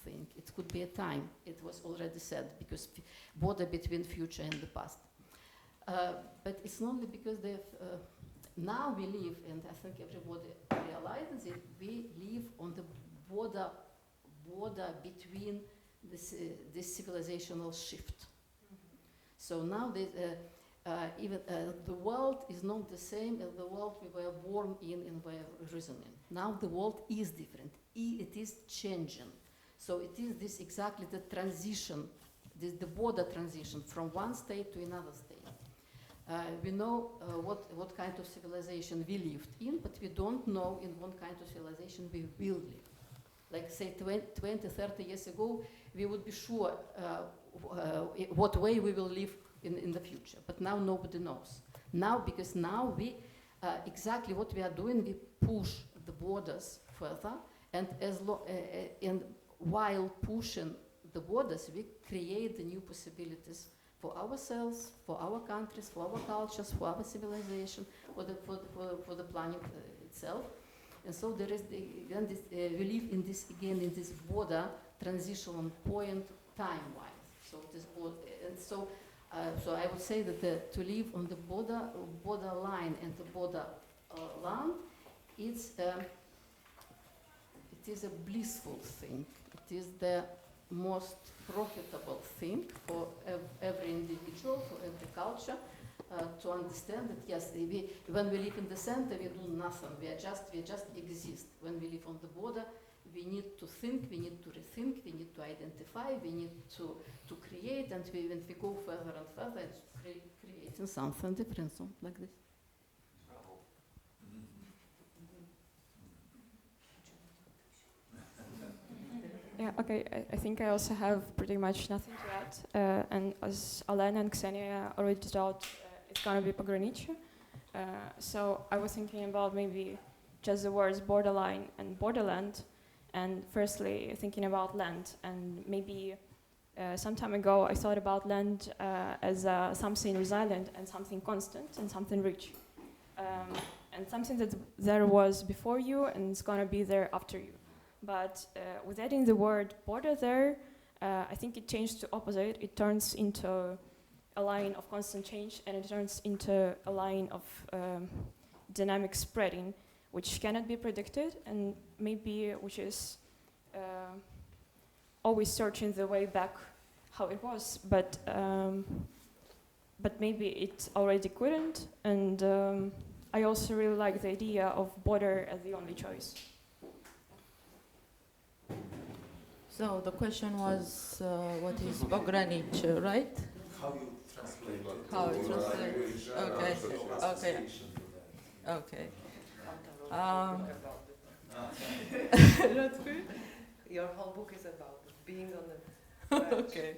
thing. It could be a time, it was already said, because border between future and the past. But it's not only because now we live, and I think everybody realizes it, we live on the border between this civilizational shift. Mm-hmm. So now even the world is not the same as the world we were born in and were risen in. Now the world is different. It is changing. So it is this exactly the transition, the border transition from one state to another state. We know what kind of civilization we lived in, but we don't know in what kind of civilization we will live. Like say 20, 30 years ago, we would be sure what way we will live in the future. But now nobody knows. Now, because now we, exactly what we are doing, we push the borders further, and and while pushing the borders, we create the new possibilities for ourselves, for our countries, for our cultures, for our civilization, for the planet itself. And so there is we live in this in this border transitional point time-wise. So this and so I would say that to live on the borderline and the borderland, it is a blissful thing. It is the most profitable thing for every individual, for every culture, to understand that yes, when we live in the center, we do nothing. We just exist. When we live on the border, we need to think, we need to rethink, we need to identify, we need to create, and when we go further and further, it's creating something different, so like this. Yeah, okay, I think I also have pretty much nothing to add. And as Alena and Ksenia already told, it's going to be pogranicze. So I was thinking about maybe just the words borderline and borderland. And firstly, thinking about land. And maybe some time ago, I thought about land as something resilient and something constant and something rich. And something that there was before you and it's going to be there after you. But with adding the word border there, I think it changed to opposite. It turns into a line of constant change, and it turns into a line of dynamic spreading, which cannot be predicted, and maybe which is always searching the way back how it was, but maybe it already couldn't. And I also really like the idea of border as the only choice. So the question was, what is pogranicze, right? How you translate it. How you translate. Okay. Okay. Okay. That's good. Your whole book is about being on the verge. Okay.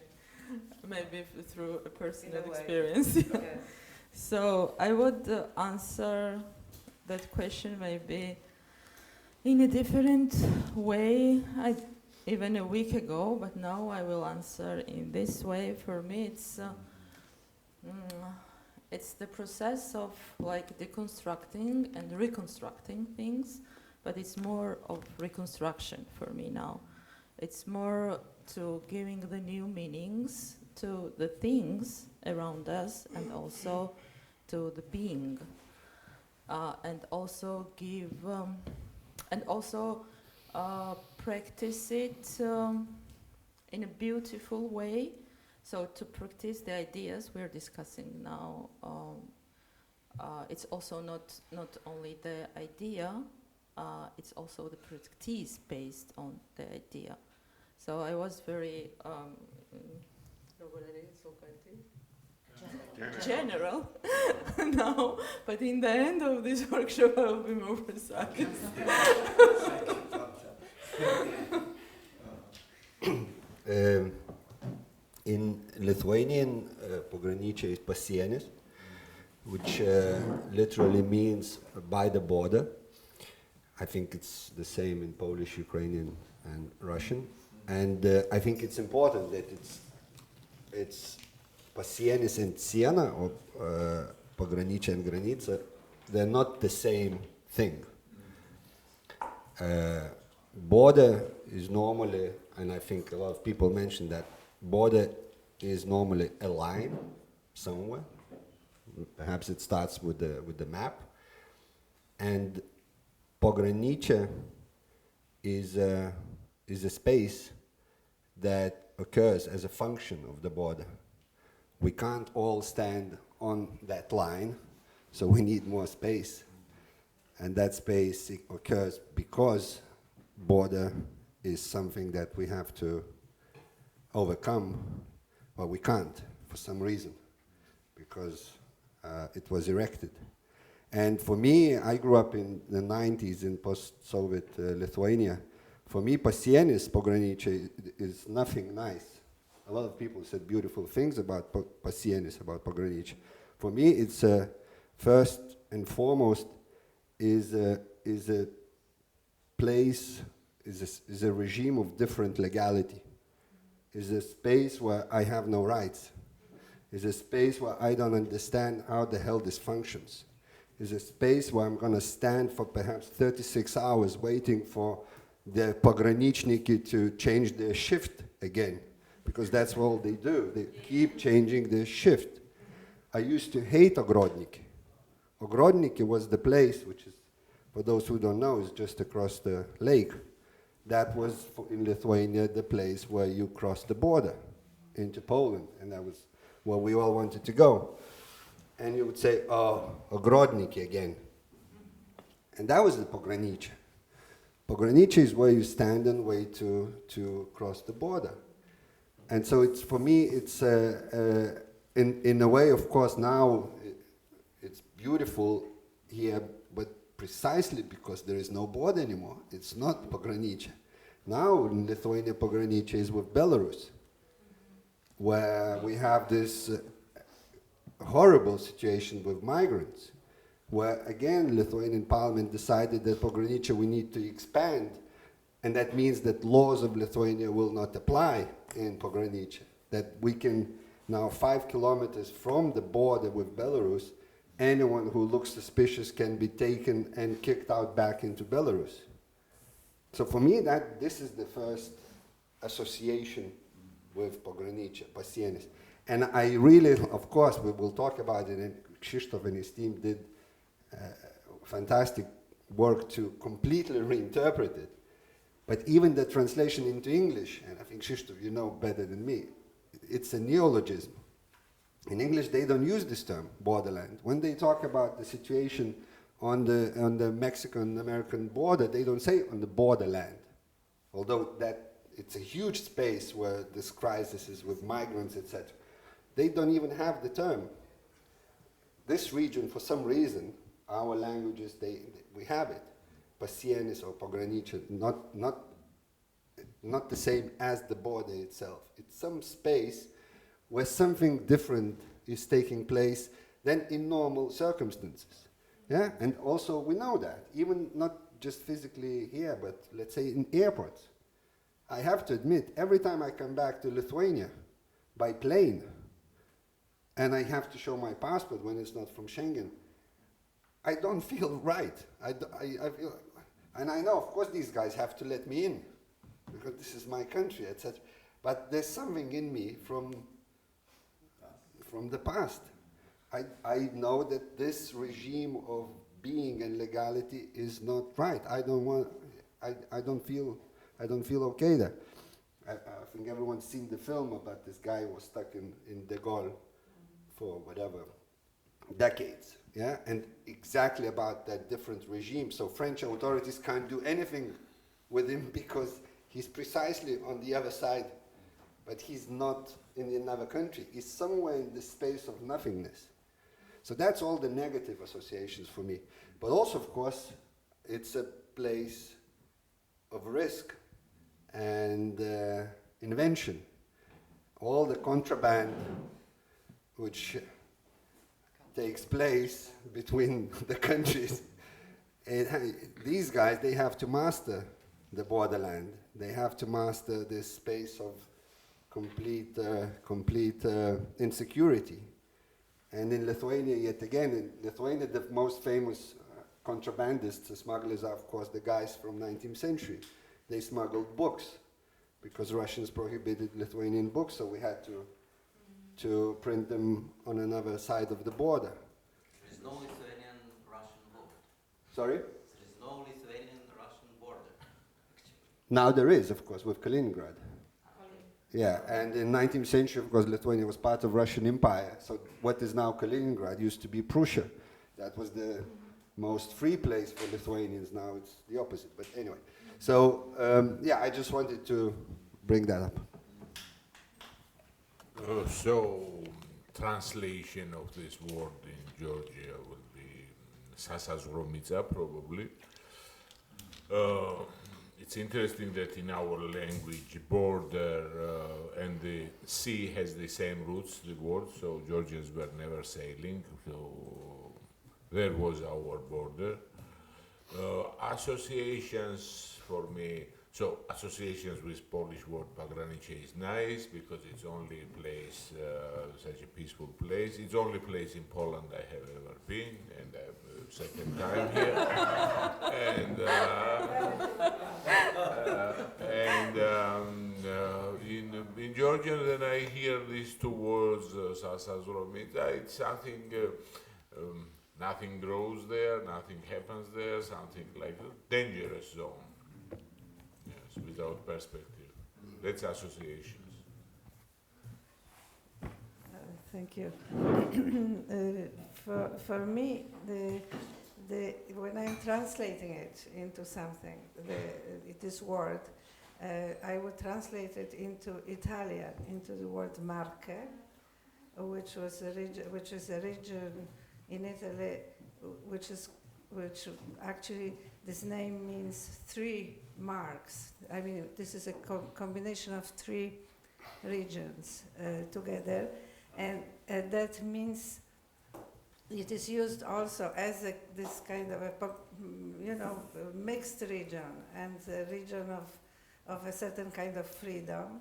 Maybe through a personal In a way. experience. Yes. So I would answer that question maybe in a different way, even a week ago, but now I will answer in this way. For me, it's the process of like deconstructing and reconstructing things, but it's more of reconstruction for me now. It's more to giving the new meanings to the things around us and also to the being, and also give and also practice it in a beautiful way. So to practice the ideas we're discussing now, it's also not only the idea, it's also the practice based on the idea. So I was very general now, but in the end of this workshop I will be more precise. In Lithuanian, pograničia is pasienis, which literally means by the border. I think it's the same in Polish, Ukrainian, and Russian. And I think it's important that it's pasienis and siena, or pograničia and granica, they're not the same thing. Border is normally, and I think a lot of people mention that, border is normally a line somewhere. Perhaps it starts with the map. And pograničia is a space that occurs as a function of the border. We can't all stand on that line, so we need more space. And that space occurs because border is something that we have to overcome, but we can't for some reason, because it was erected. And for me, I grew up in the 90s in post-Soviet Lithuania. For me, pasienis, pograničia, is nothing nice. A lot of people said beautiful things about pasienis, about pograničia. For me, it's first and foremost is a place, is a regime of different legality. Is a space where I have no rights. Is a space where I don't understand how the hell this functions. Is a space where I'm going to stand for perhaps 36 hours waiting for the pograničniki to change their shift again, because that's all they do. They keep changing their shift. I used to hate ogrodniki. Ogrodniki was the place, which is, for those who don't know, is just across the lake. That was, in Lithuania, the place where you crossed the border into Poland, and that was where we all wanted to go. And you would say, oh, ogrodniki again. And that was the pograničia. Pograničia is where you stand and wait to cross the border. And so it's, for me, it's, in a way, of course, now it's beautiful here, but precisely because there is no border anymore. It's not pograničia. Now in Lithuania, pograničia is with Belarus, where we have this horrible situation with migrants, where again Lithuanian parliament decided that pograničia we need to expand, and that means that laws of Lithuania will not apply in pograničia, that we can now 5 kilometers from the border with Belarus, anyone who looks suspicious can be taken and kicked out back into Belarus. So for me, this is the first association with pograničia, pasienis. And I really, of course, we will talk about it, and Krzysztof and his team did fantastic work to completely reinterpret it. But even the translation into English, and I think Krzysztof, you know better than me, it's a neologism. In English, they don't use this term, borderland. When they talk about the situation on the Mexican-American border, they don't say on the borderland, although that it's a huge space where this crisis is with migrants, etc. They don't even have the term. This region, for some reason, our languages, we have it. Pasienis or pogranicze, not the same as the border itself. It's some space where something different is taking place than in normal circumstances. Yeah, and also we know that, even not just physically here, but let's say in airports. I have to admit, every time I come back to Lithuania by plane, and I have to show my passport when it's not from Schengen, I don't feel right. I feel, and I know, of course, these guys have to let me in, because this is my country, etc. But there's something in me from the past. I know that this regime of being and legality is not right. I don't feel okay there. I think everyone's seen the film about this guy who was stuck in De Gaulle for whatever decades, yeah, and exactly about that different regime. So French authorities can't do anything with him because he's precisely on the other side, but he's not in another country. He's somewhere in the space of nothingness. So that's all the negative associations for me. But also, of course, it's a place of risk and invention. All the contraband which takes place between the countries. These guys, they have to master the borderland. They have to master this space of complete insecurity. And in Lithuania, yet again, in Lithuania, the most famous contrabandists, smugglers are, of course, the guys from 19th century. They smuggled books because Russians prohibited Lithuanian books, so we had to print them on another side of the border. There is no Lithuanian-Russian border. Sorry? There is no Lithuanian-Russian border. Now there is, of course, with Kaliningrad. Yeah, and in 19th century, of course, Lithuania was part of Russian Empire. So what is now Kaliningrad used to be Prussia. That was the most free place for Lithuanians. Now it's the opposite. But anyway, so yeah, I just wanted to bring that up. So, translation of this word in Georgia will be Sasazromitsa, probably. It's interesting that in our language, border and the sea has the same roots, the word, so Georgians were never sailing, so there was our border. Associations for me, so associations with Polish word pogranicze is nice because it's only a place, such a peaceful place. It's the only place in Poland I have ever been, and I'm second time here. In Georgian, then I hear these two words, Sasazromitsa, it's something, nothing grows there, nothing happens there, something like a dangerous zone. Yes, without perspective. That's associations. Thank you. For me, when I'm translating it into something, this word, I would translate it into Italian, into the word Marche, which is a region in Italy, which actually this name means 3 marks. I mean, this is a combination of 3 regions together, and that means it is used also as this kind of a mixed region, and a region of a certain kind of freedom,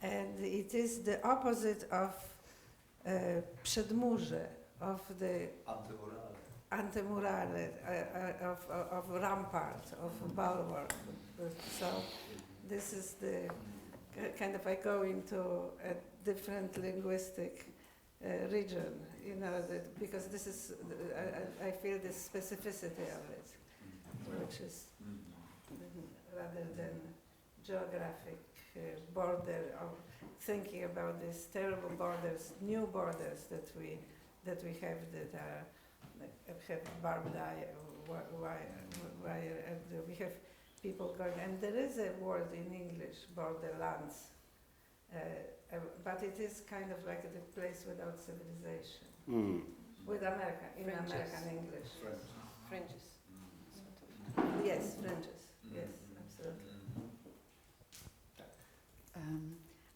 and it is the opposite of przedmurze, of the antemurale, of rampart, of bulwark. So this is the kind of, I go into a different linguistic region, because this is, I feel the specificity of it, which is rather than geographic border, of thinking about these terrible borders, new borders that we have that are have barbed wire, and we have people going, and there is a word in English, borderlands, but it is kind of like the place without civilization. With American English. Fringes. Sort of. Yes, fringes. Yes, absolutely.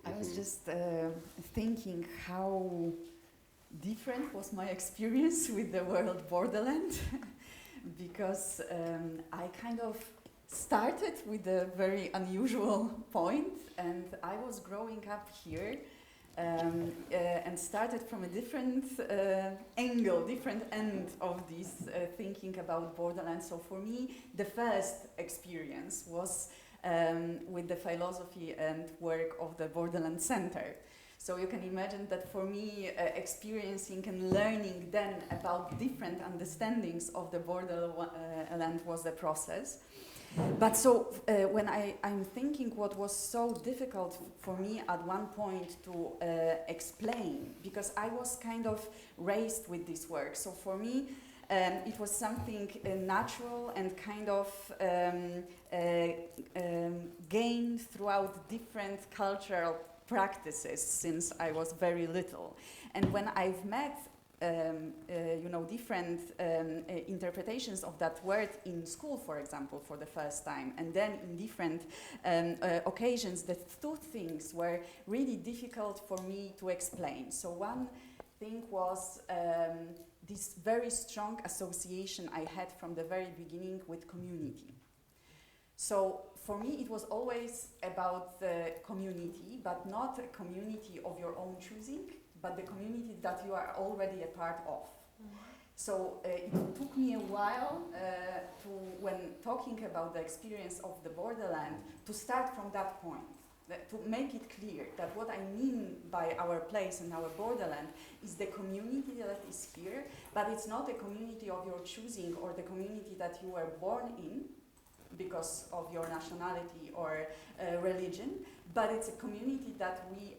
I was just thinking how different was my experience with the word borderland because I kind of started with a very unusual point, and I was growing up here and started from a different angle, different end of this thinking about borderland. So for me, the first experience was with the philosophy and work of the Borderland Center. So you can imagine that for me, experiencing and learning then about different understandings of the borderland was the process. But so when I'm thinking what was so difficult for me at one point to explain, because I was kind of raised with this work. So for me, it was something natural and kind of gained throughout different cultural practices since I was very little. And when I've met different interpretations of that word in school, for example, for the first time, and then in different occasions, the two things were really difficult for me to explain. So one thing was this very strong association I had from the very beginning with community. So for me, it was always about the community, but not a community of your own choosing, but the community that you are already a part of. So it took me a while when talking about the experience of the borderland, to start from that point, to make it clear that what I mean by our place and our borderland is the community that is here, but it's not a community of your choosing or the community that you were born in because of your nationality or religion, but it's a community that we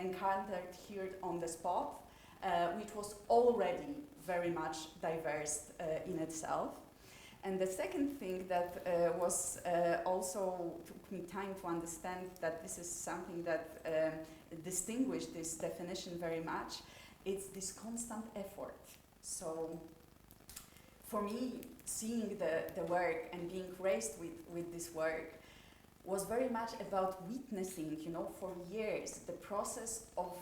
encountered here on the spot, which was already very much diverse in itself. And the second thing that was also took me time to understand that this is something that distinguished this definition very much, it's this constant effort. So for me, seeing the work and being raised with this work was very much about witnessing, for years, the process of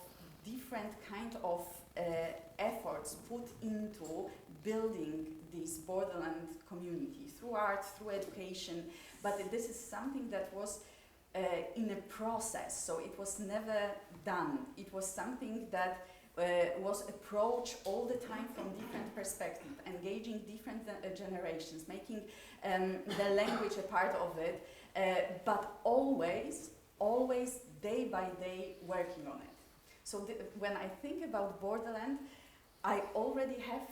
different kind of efforts put into building this borderland community through art, through education. But this is something that was in a process, so it was never done. It was something that was approached all the time from different perspectives, engaging different generations, making the language a part of it, but always day by day working on it. So when I think about borderland, I already have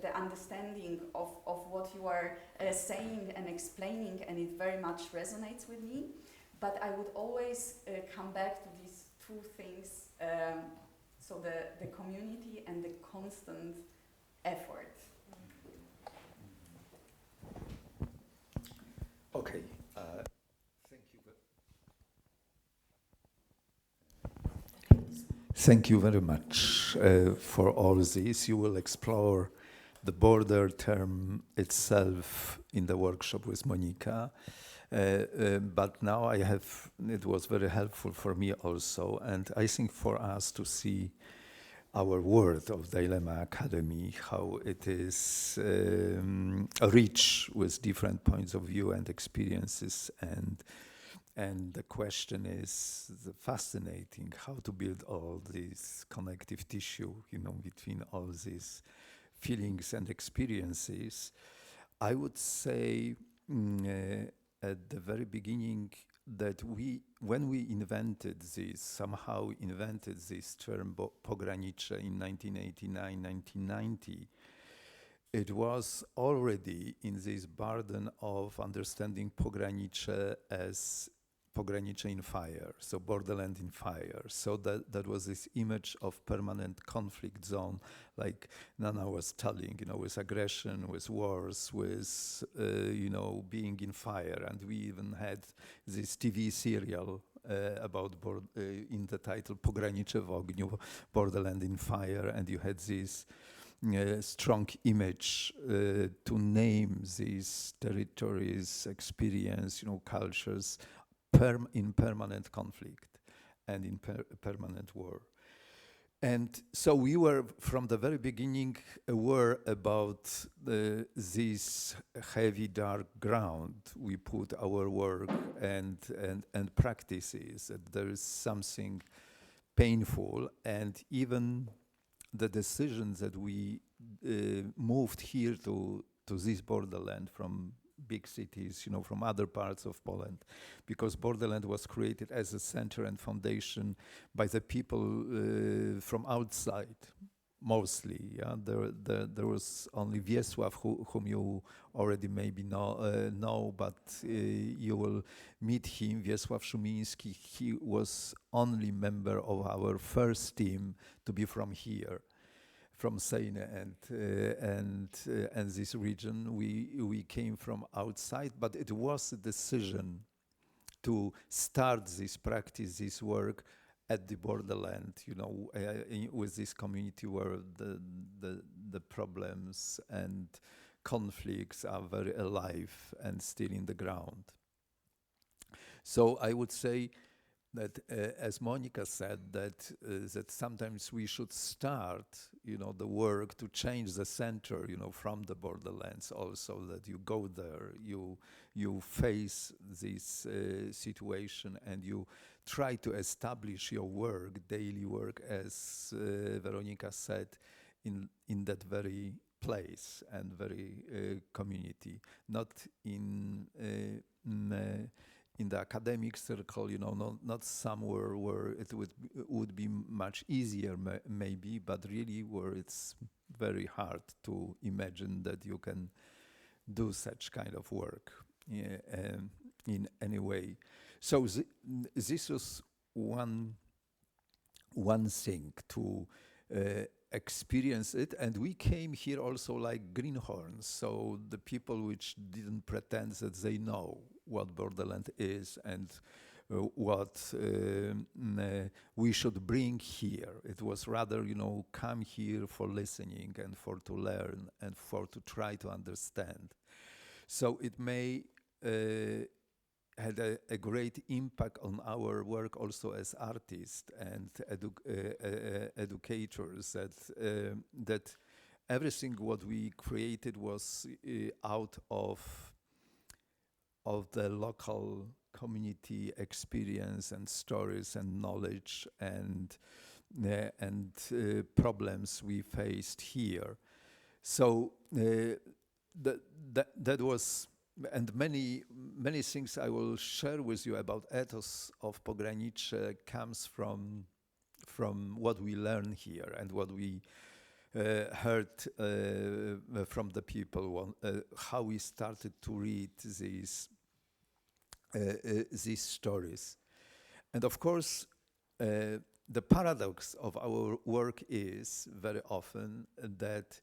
the understanding of what you are saying and explaining, and it very much resonates with me. But I would always come back to these two things, so the community and the constant effort. Okay. Thank you very much for all this. You will explore the border term itself in the workshop with Monika. But now it was very helpful for me also, and I think for us to see our world of Dilemma Academy, how it is rich with different points of view and experiences, and the question is fascinating, how to build all this connective tissue, between all these feelings and experiences. I would say at the very beginning that when we somehow invented this term pogranicze in 1989, 1990, it was already in this burden of understanding pogranicze as pogranicze in fire, so borderland in fire. So that was this image of permanent conflict zone, like Nana was telling, with aggression, with wars, with, being in fire. And we even had this TV serial about, in the title, Pogranicze w ogniu, borderland in fire. And you had this strong image to name these territories, experience, cultures in permanent conflict and in permanent war. And so we were from the very beginning aware about this heavy dark ground. We put our work and practices, that there is something painful, and even the decisions that we moved here to this borderland from big cities, from other parts of Poland, because borderland was created as a center and foundation by the people from outside, mostly. Yeah? There was only Wiesław, whom you already maybe know, but you will meet him, Wiesław Szumiński. He was only member of our first team to be from here, from Seine and this region. We came from outside, but it was a decision to start this practice, this work at the borderland, with this community where the problems and conflicts are very alive and still in the ground. So I would say that, as Monica said, that sometimes we should start, the work to change the center, from the borderlands also, that you go there, you face this situation, and you try to establish your work, daily work, as Veronika said, in that very place and very community, not in the academic circle, not somewhere where it would be much easier, maybe, but really where it's very hard to imagine that you can do such kind of work in any way. So this was one thing to experience it, and we came here also like greenhorns, so the people which didn't pretend that they know what borderland is and what we should bring here. It was rather, come here for listening and for to learn and for to try to understand. So it may had a great impact on our work also as artists and educators, that everything what we created was out of the local community experience and stories and knowledge and problems we faced here. So that was. And many things I will share with you about ethos of pogranicze comes from what we learn here and what we heard from the people, how we started to read these stories. And of course, the paradox of our work is very often that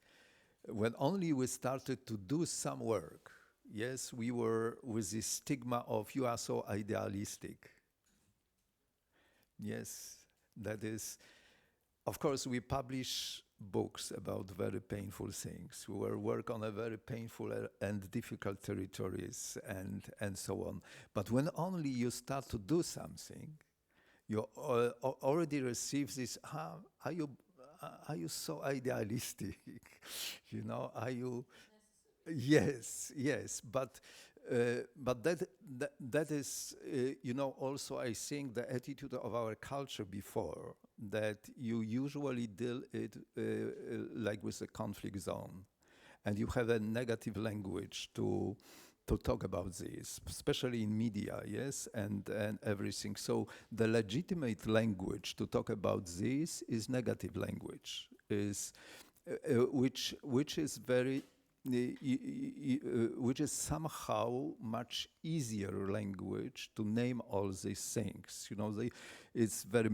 when only we started to do some work, yes, we were with this stigma of you are so idealistic. Yes, that is, of course, we publish books about very painful things. We work on a very painful and difficult territories and so on. But when only you start to do something, you already receive this, are you so idealistic? Are you... Yes, but that is, also I think the attitude of our culture before, that you usually deal it like with a conflict zone, and you have a negative language to talk about this, especially in media, yes, and everything. So the legitimate language to talk about this is negative language, which is very. Which is somehow much easier language to name all these things. It's very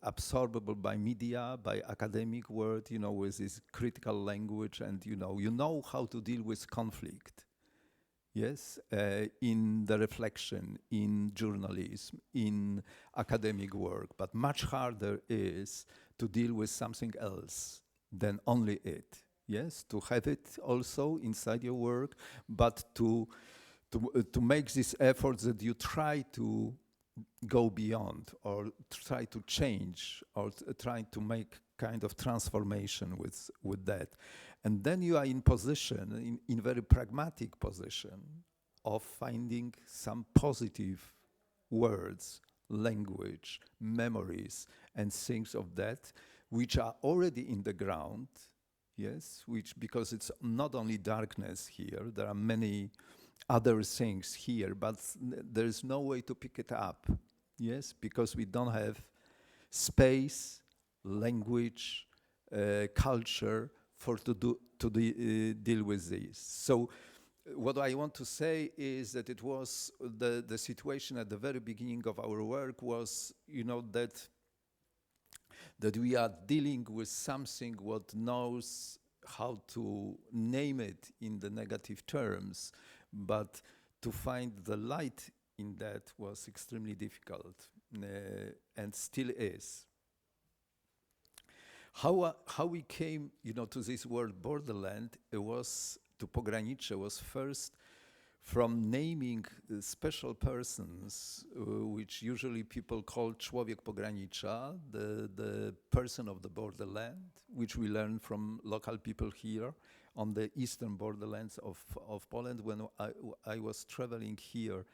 absorbable by media, by academic world, with this critical language, and you know how to deal with conflict. yes, in the reflection, in journalism, in academic work, but much harder is to deal with something else than only it. Yes, to have it also inside your work, but to make this effort that you try to go beyond or try to change or try to make kind of transformation with that. And then you are in position, in very pragmatic position of finding some positive words, language, memories, and things of that, which are already in the ground, yes, which, because it's not only darkness here, there are many other things here, but there is no way to pick it up, yes, because we don't have space, language, culture to deal with this. So what I want to say is that it was the situation at the very beginning of our work was, you know, that we are dealing with something what knows how to name it in the negative terms, but to find the light in that was extremely difficult, and still is. How we came, you know, to this word borderland, it was to pogranicze, was first from naming special persons, which usually people call człowiek pogranicza, the person of the borderland, which we learn from local people here on the eastern borderlands of Poland. When I was traveling here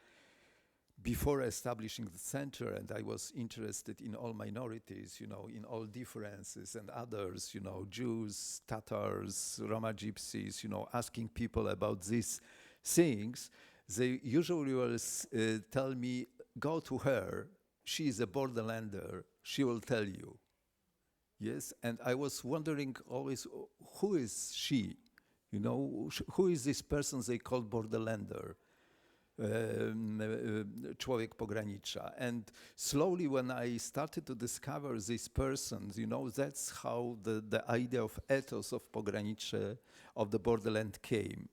before establishing the center, and I was interested in all minorities, you know, in all differences and others, you know, Jews, Tatars, Roma Gypsies, you know, asking people about these things, they usually will tell me, go to her, she is a borderlander, she will tell you. Yes, and I was wondering always, who is she? You know, who is this person they call borderlander? Człowiek pogranicza. And slowly when I started to discover these persons, you know, that's how the idea of ethos of pogranicze, of the borderland came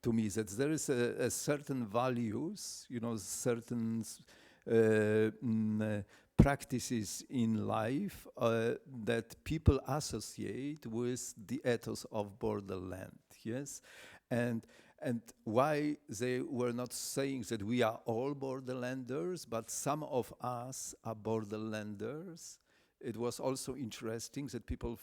to me, that there is a certain values, you know, certain practices in life that people associate with the ethos of borderland, yes? And why they were not saying that we are all borderlanders, but some of us are borderlanders. It was also interesting that people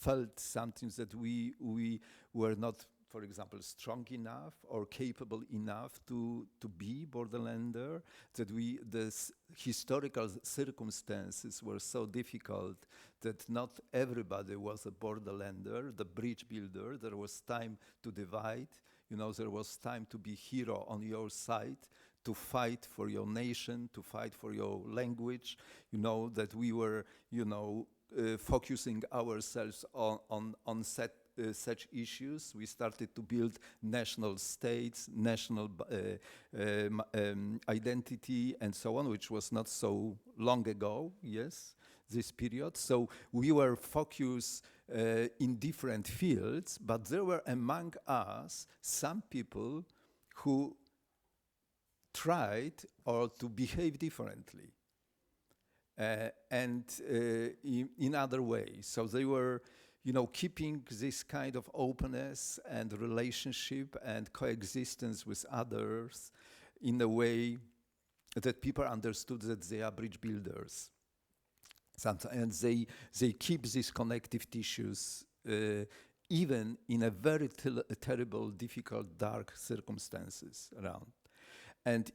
felt something that we were not, for example, strong enough or capable enough to be borderlander, that the historical circumstances were so difficult that not everybody was a borderlander, the bridge builder. There was time to divide, you know, there was time to be hero on your side, to fight for your nation, to fight for your language, you know, that we were, you know, focusing ourselves on such issues. We started to build national states, national identity, and so on, which was not so long ago, yes, this period. So we were focused in different fields, but there were among us some people who tried or to behave differently and in other ways. So they were, you know, keeping this kind of openness and relationship and coexistence with others in a way that people understood that they are bridge builders. And they keep these connective tissues even in a very terrible, difficult, dark circumstances around. And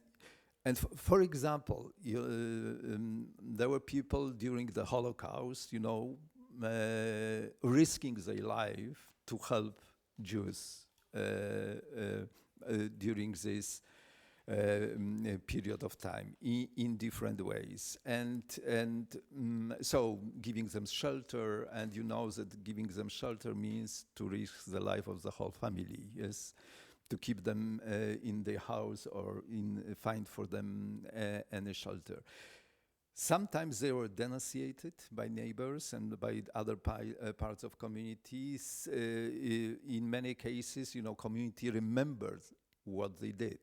for example, there were people during the Holocaust, you know, risking their life to help Jews during this period of time in different ways, and so giving them shelter, and you know that giving them shelter means to risk the life of the whole family, yes, to keep them in their house or find for them any shelter. Sometimes they were denunciated by neighbors and by other parts of communities. In many cases, you know, community remembered what they did.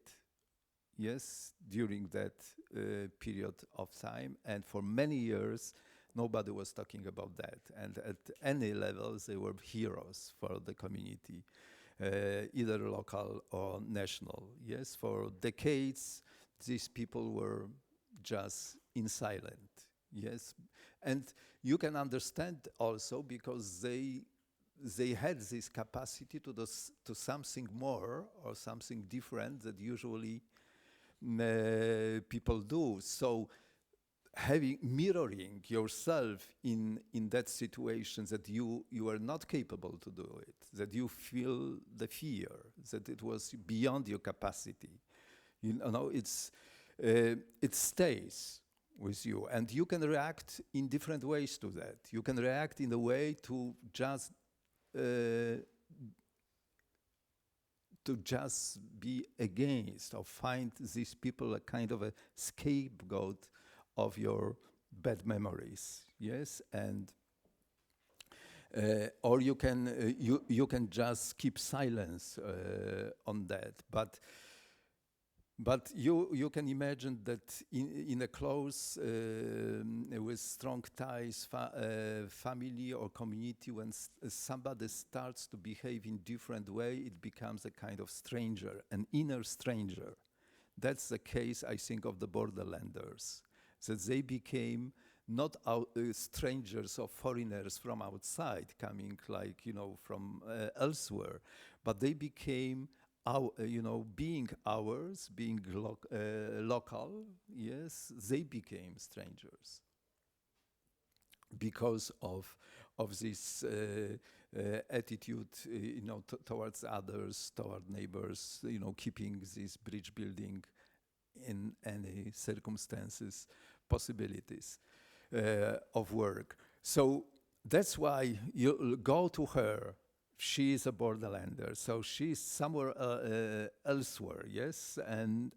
Yes, during that period of time, and for many years, nobody was talking about that. And at any levels, they were heroes for the community, either local or national. Yes, for decades, these people were just in silent. Yes, and you can understand also because they had this capacity to something more or something different that usually people do. So mirroring yourself in that situation, that you are not capable to do it, that you feel the fear, that it was beyond your capacity, you know, it stays with you, and you can react in different ways to that. You can react in a way to just be against or find these people a kind of a scapegoat of your bad memories, yes, and or you can just keep silence on that, but you can imagine that in a close, with strong ties, family or community, when somebody starts to behave in different way, it becomes a kind of stranger, an inner stranger. That's the case, I think, of the borderlanders, that they became not strangers or foreigners from outside, coming like, you know, from elsewhere, but they became being ours, being local, yes, they became strangers because of this attitude, towards others, toward neighbors, keeping this bridge building in any circumstances, possibilities of work. So that's why you go to her. She is a borderlander, so she's somewhere elsewhere, yes? And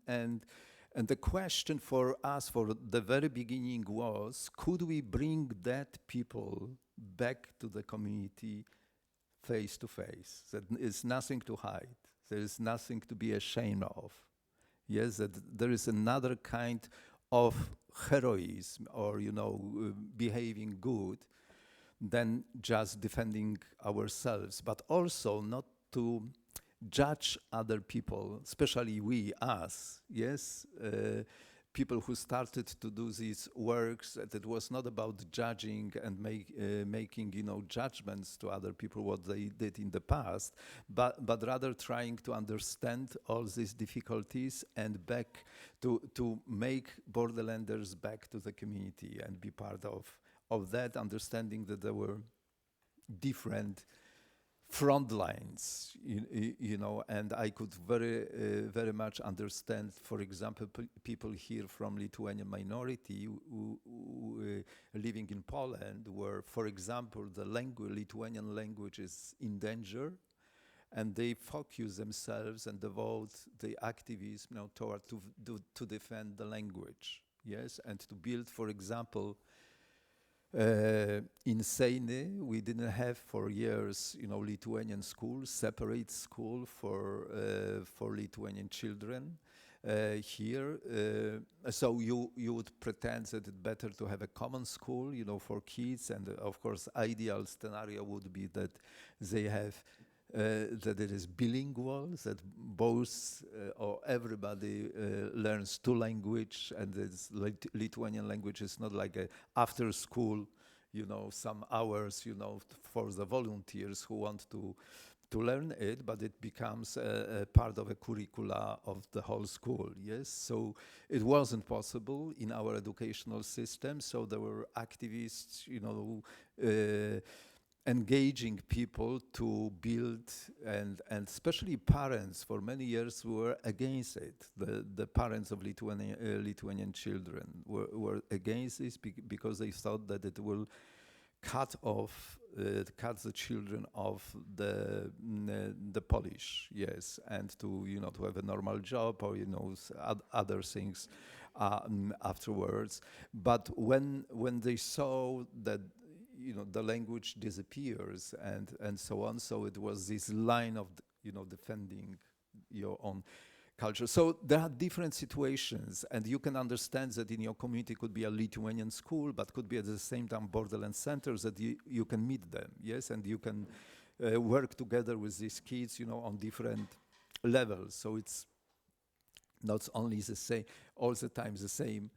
the question for us, for the very beginning was, could we bring that people back to the community face to face? That is nothing to hide. There is nothing to be ashamed of. Yes, that there is another kind of heroism or, behaving good than just defending ourselves, but also not to judge other people, especially us, yes, people who started to do these works, that it was not about judging and making, judgments to other people, what they did in the past, but rather trying to understand all these difficulties and back to make borderlanders back to the community and be part of that, understanding that there were different front lines, and I could very much understand, for example, people here from Lithuanian minority who living in Poland, where, for example, the Lithuanian language is in danger, and they focus themselves and devote the activism toward to defend the language, yes, and to build, for example, in Seine, we didn't have for years, Lithuanian school, separate school for Lithuanian children. Here, so you would pretend that it's better to have a common school, for kids, and of course, ideal scenario would be that they have. That it is bilingual, that both or everybody learns two languages, and this Lithuanian language is not like a after school, some hours, for the volunteers who want to learn it, but it becomes a part of a curricula of the whole school, yes? So it wasn't possible in our educational system, so there were activists, engaging people to build, and especially parents for many years were against it. The parents of Lithuanian children were against this because they thought that it will cut the children of the Polish, yes, and to to have a normal job or other things afterwards. But when they saw that the language disappears and so on. So it was this line of, defending your own. culture. So there are different situations, and you can understand that in your community could be a Lithuanian school, but could be at the same time borderland centers that you can meet them, yes, and you can work together with these kids, on different levels. So it's not only the same, all the time the same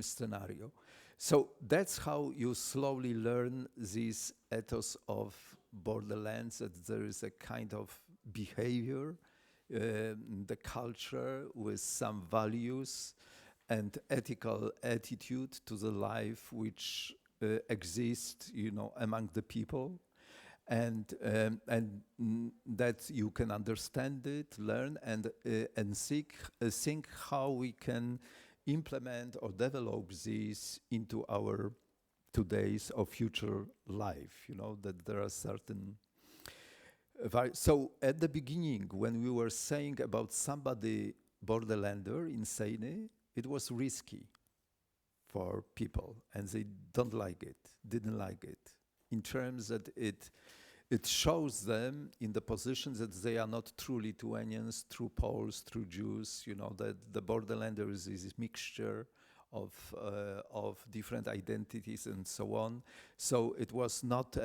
scenario. So that's how you slowly learn this ethos of borderlands, that there is a kind of behavior, the culture with some values and ethical attitude to the life which exists, among the people. And that you can understand it, learn, and think how we can implement or develop this into our today's or future life. That there are certain. So at the beginning, when we were saying about somebody borderlander in Seine, it was risky for people, and they didn't like it. In terms that it shows them in the position that they are not true Lithuanians, true Poles, true Jews. That the borderlander is this mixture of different identities and so on. So it was not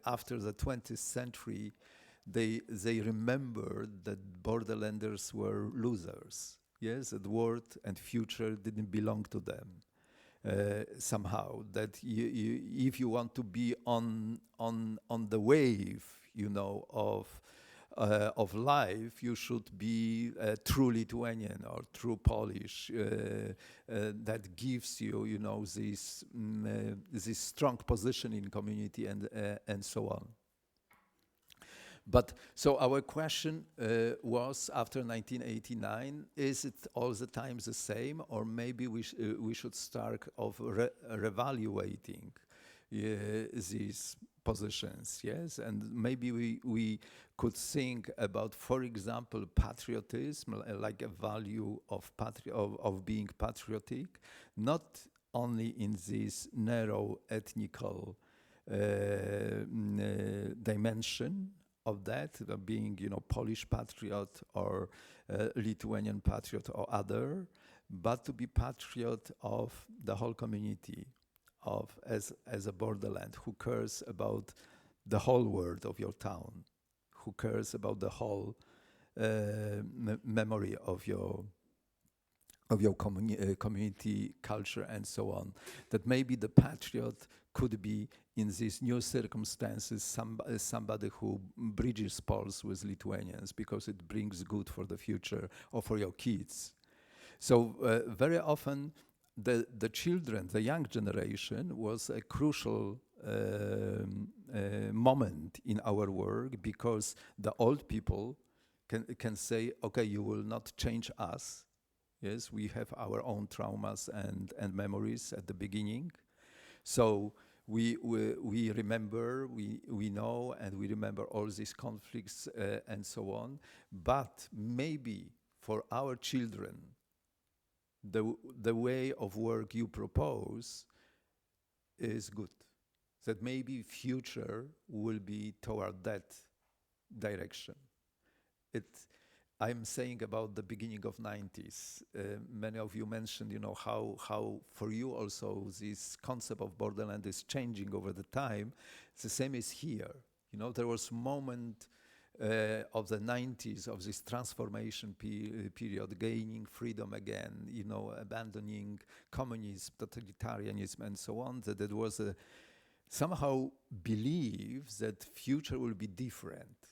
after the 20th century they remembered that borderlanders were losers. Yes, that world and future didn't belong to them. Somehow, that if you want to be on the wave, of life, you should be true Lithuanian or true Polish. That gives you, this strong position in community and so on. But so our question was, after 1989, is it all the time the same, or maybe we should start of reevaluating these positions, yes? And maybe we could think about, for example, patriotism, like a value of being patriotic, not only in this narrow ethnical dimension of that, being, Polish patriot or Lithuanian patriot or other, but to be patriot of the whole community, as a borderland, who cares about the whole world of your town, who cares about the whole memory of your community, culture, and so on. That maybe the patriot could be, in these new circumstances, somebody who bridges Poles with Lithuanians because it brings good for the future or for your kids. So very often the children, the young generation, was a crucial moment in our work, because the old people can say, okay, you will not change us. Yes, we have our own traumas and memories at the beginning. So we remember, we know, and we remember all these conflicts and so on. But maybe for our children, the way of work you propose is good. That maybe future will be toward that direction. I'm saying about the beginning of 90s. Many of you mentioned, how for you also this concept of borderland is changing over the time. It's the same as here. There was a moment of the 90s of this transformation period, gaining freedom again, abandoning communism, totalitarianism, and so on. That it was somehow belief that future will be different.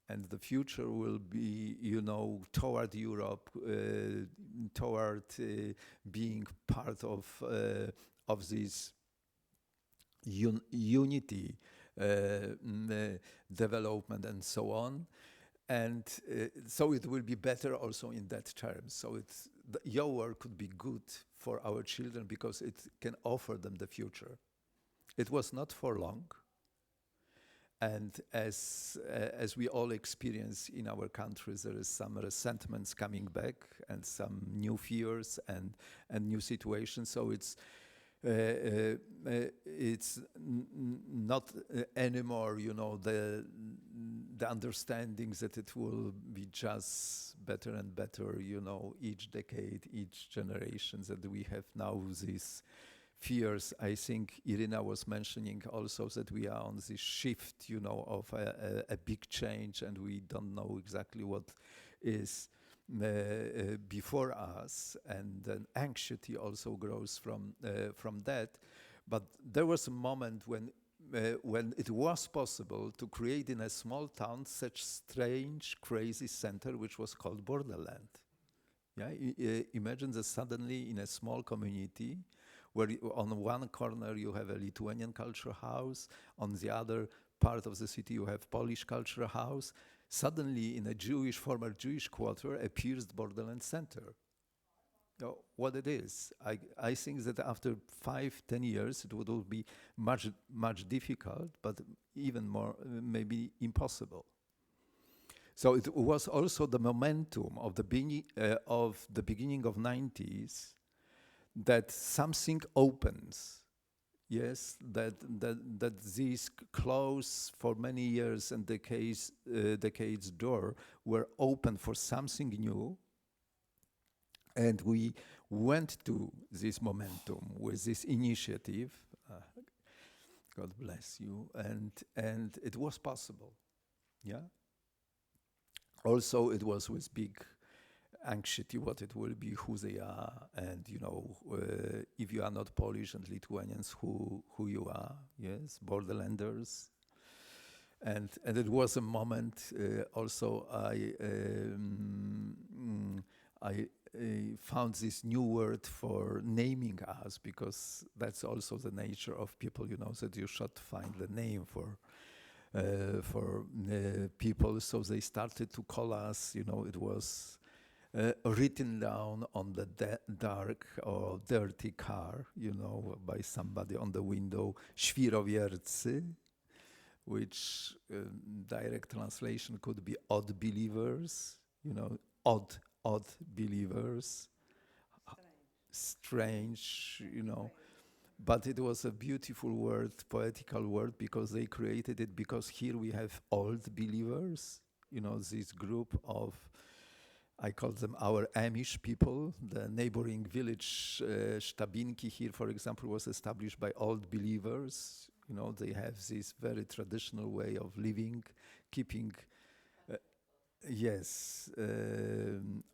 And the future will be, toward Europe, toward being part of this unity, development, and so on. And so it will be better also in that term. So your work could be good for our children because it can offer them the future. It was not for long. And as we all experience in our countries, there is some resentments coming back and some new fears and new situations. So it's not anymore, the the understanding that it will be just better and better, you know, each decade, each generation, that we have now these fears. I think Irina was mentioning also that we are on this shift, you know, of a big change, and we don't know exactly what is before us, and then anxiety also grows from that. But there was a moment when it was possible to create in a small town such strange, crazy center, which was called borderland. Yeah, imagine that suddenly in a small community, where on one corner you have a Lithuanian culture house, on the other part of the city you have Polish culture house. Suddenly, in a former Jewish quarter, appears the borderland center. What it is, I think that after 5-10 years, it would be much difficult, but even more maybe impossible. So it was also the momentum of the beginning of 90s that something opens. Yes, that these closed for many years and decades door were open for something new, and we went to this momentum with this initiative. God bless you, and it was possible. Yeah. Also, it was with big anxiety what it will be, who they are, and you know, if you are not Polish and Lithuanians, who you are. Yes, borderlanders. And it was a moment. Also, I found this new word for naming us, because that's also the nature of people. You know, that you should find the name for people. So they started to call us. You know, it was written down on the dark or dirty car, you know, by somebody on the window, świrowiercy, which direct translation could be odd believers, you know, odd believers, strange, you know. But it was a beautiful word, poetical word, because they created it, because here we have old believers, you know, this group of, I call them our Amish people. The neighboring village, Sztabinki here, for example, was established by old believers. You know, they have this very traditional way of living, keeping,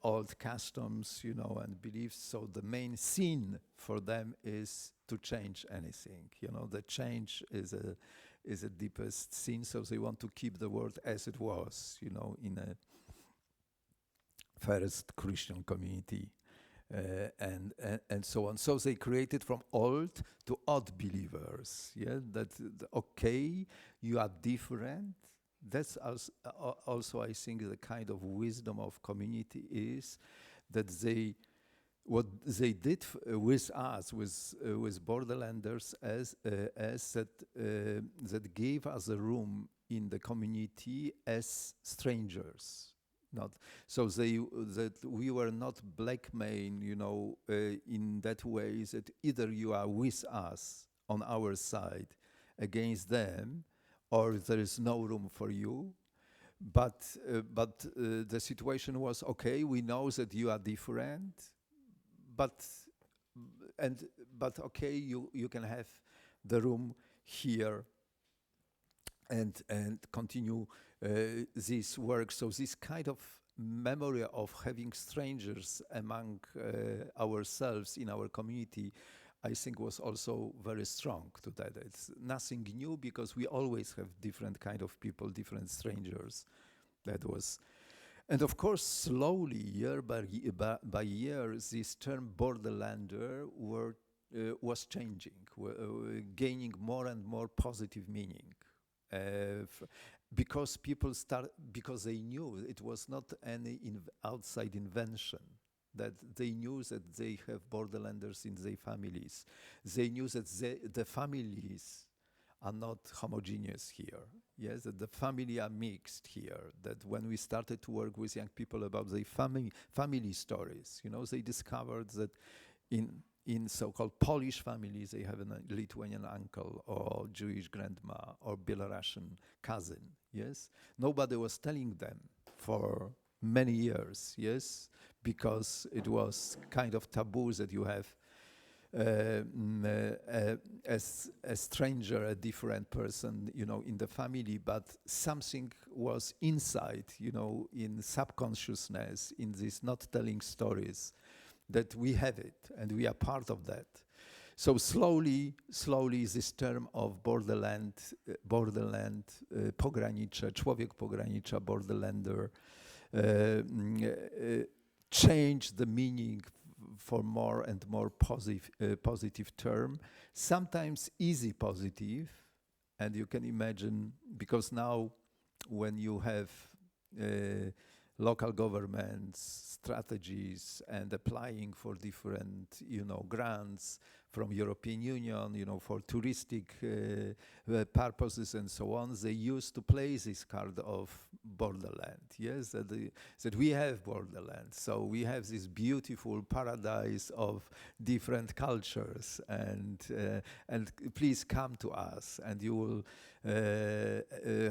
old customs, you know, and beliefs. So the main sin for them is to change anything. You know, the change is a deepest sin. So they want to keep the world as it was, you know, in a first Christian community, and so on. So they created from old to odd believers. Yeah, okay, you are different. That's also, I think, the kind of wisdom of community is that what they did with us, with borderlanders, as that gave us a room in the community as strangers. Not so that we were not blackmailed, you know, in that way that either you are with us on our side against them, or there is no room for you. But the situation was, okay, we know that you are different, but okay, you can have the room here and continue this work. So this kind of memory of having strangers among ourselves in our community, I think, was also very strong to that. It's nothing new, because we always have different kind of people, different strangers. That was, and of course, slowly, year by year, this term borderlander was changing, gaining more and more positive meaning. Because because they knew it was not any outside invention, that they knew that they have borderlanders in their families. They knew that the families are not homogeneous here. Yes, that the family are mixed here. That when we started to work with young people about their family stories, you know, they discovered that in in so-called Polish families, they have a Lithuanian uncle or Jewish grandma or Belarusian cousin, yes? Nobody was telling them for many years, yes? Because it was kind of taboo that you have as a stranger, a different person, you know, in the family, but something was inside, you know, in subconsciousness, in this not telling stories, that we have it and we are part of that. So slowly this term of borderland, pogranicze, człowiek pogranicza, borderlander, changed the meaning for more and more positive term, sometimes easy positive, and you can imagine, because now when you have local governments, strategies, and applying for different, you know, grants from European Union, you know, for touristic purposes and so on, they used to play this card of borderland, yes, that we have borderland. So we have this beautiful paradise of different cultures, and please come to us, and you will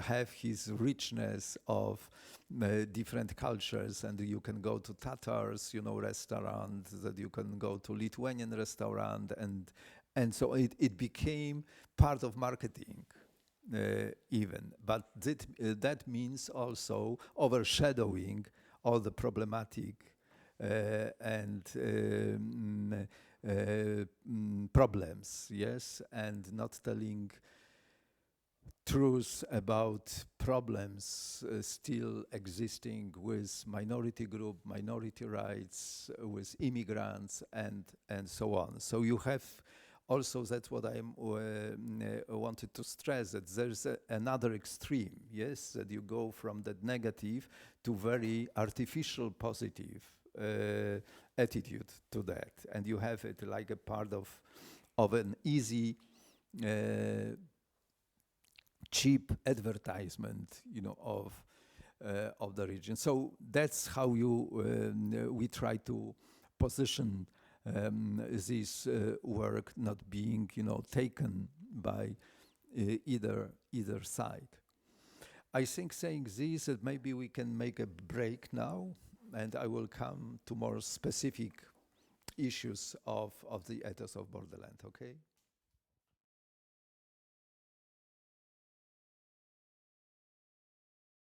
have his richness of different cultures, and you can go to Tatars, you know, restaurant, that you can go to Lithuanian restaurant, and so it became part of marketing even. But that means also overshadowing all the problematic and problems, yes, and not telling truth about problems still existing with minority group, minority rights, with immigrants, and so on. So you have also, that's what I wanted to stress, that there's another extreme, yes, that you go from that negative to very artificial positive attitude to that, and you have it like a part of an easy cheap advertisement, you know, of the region. So that's how we try to position this work, not being, you know, taken by either side. I think saying this, that maybe we can make a break now, and I will come to more specific issues of the ethos of borderland. Okay.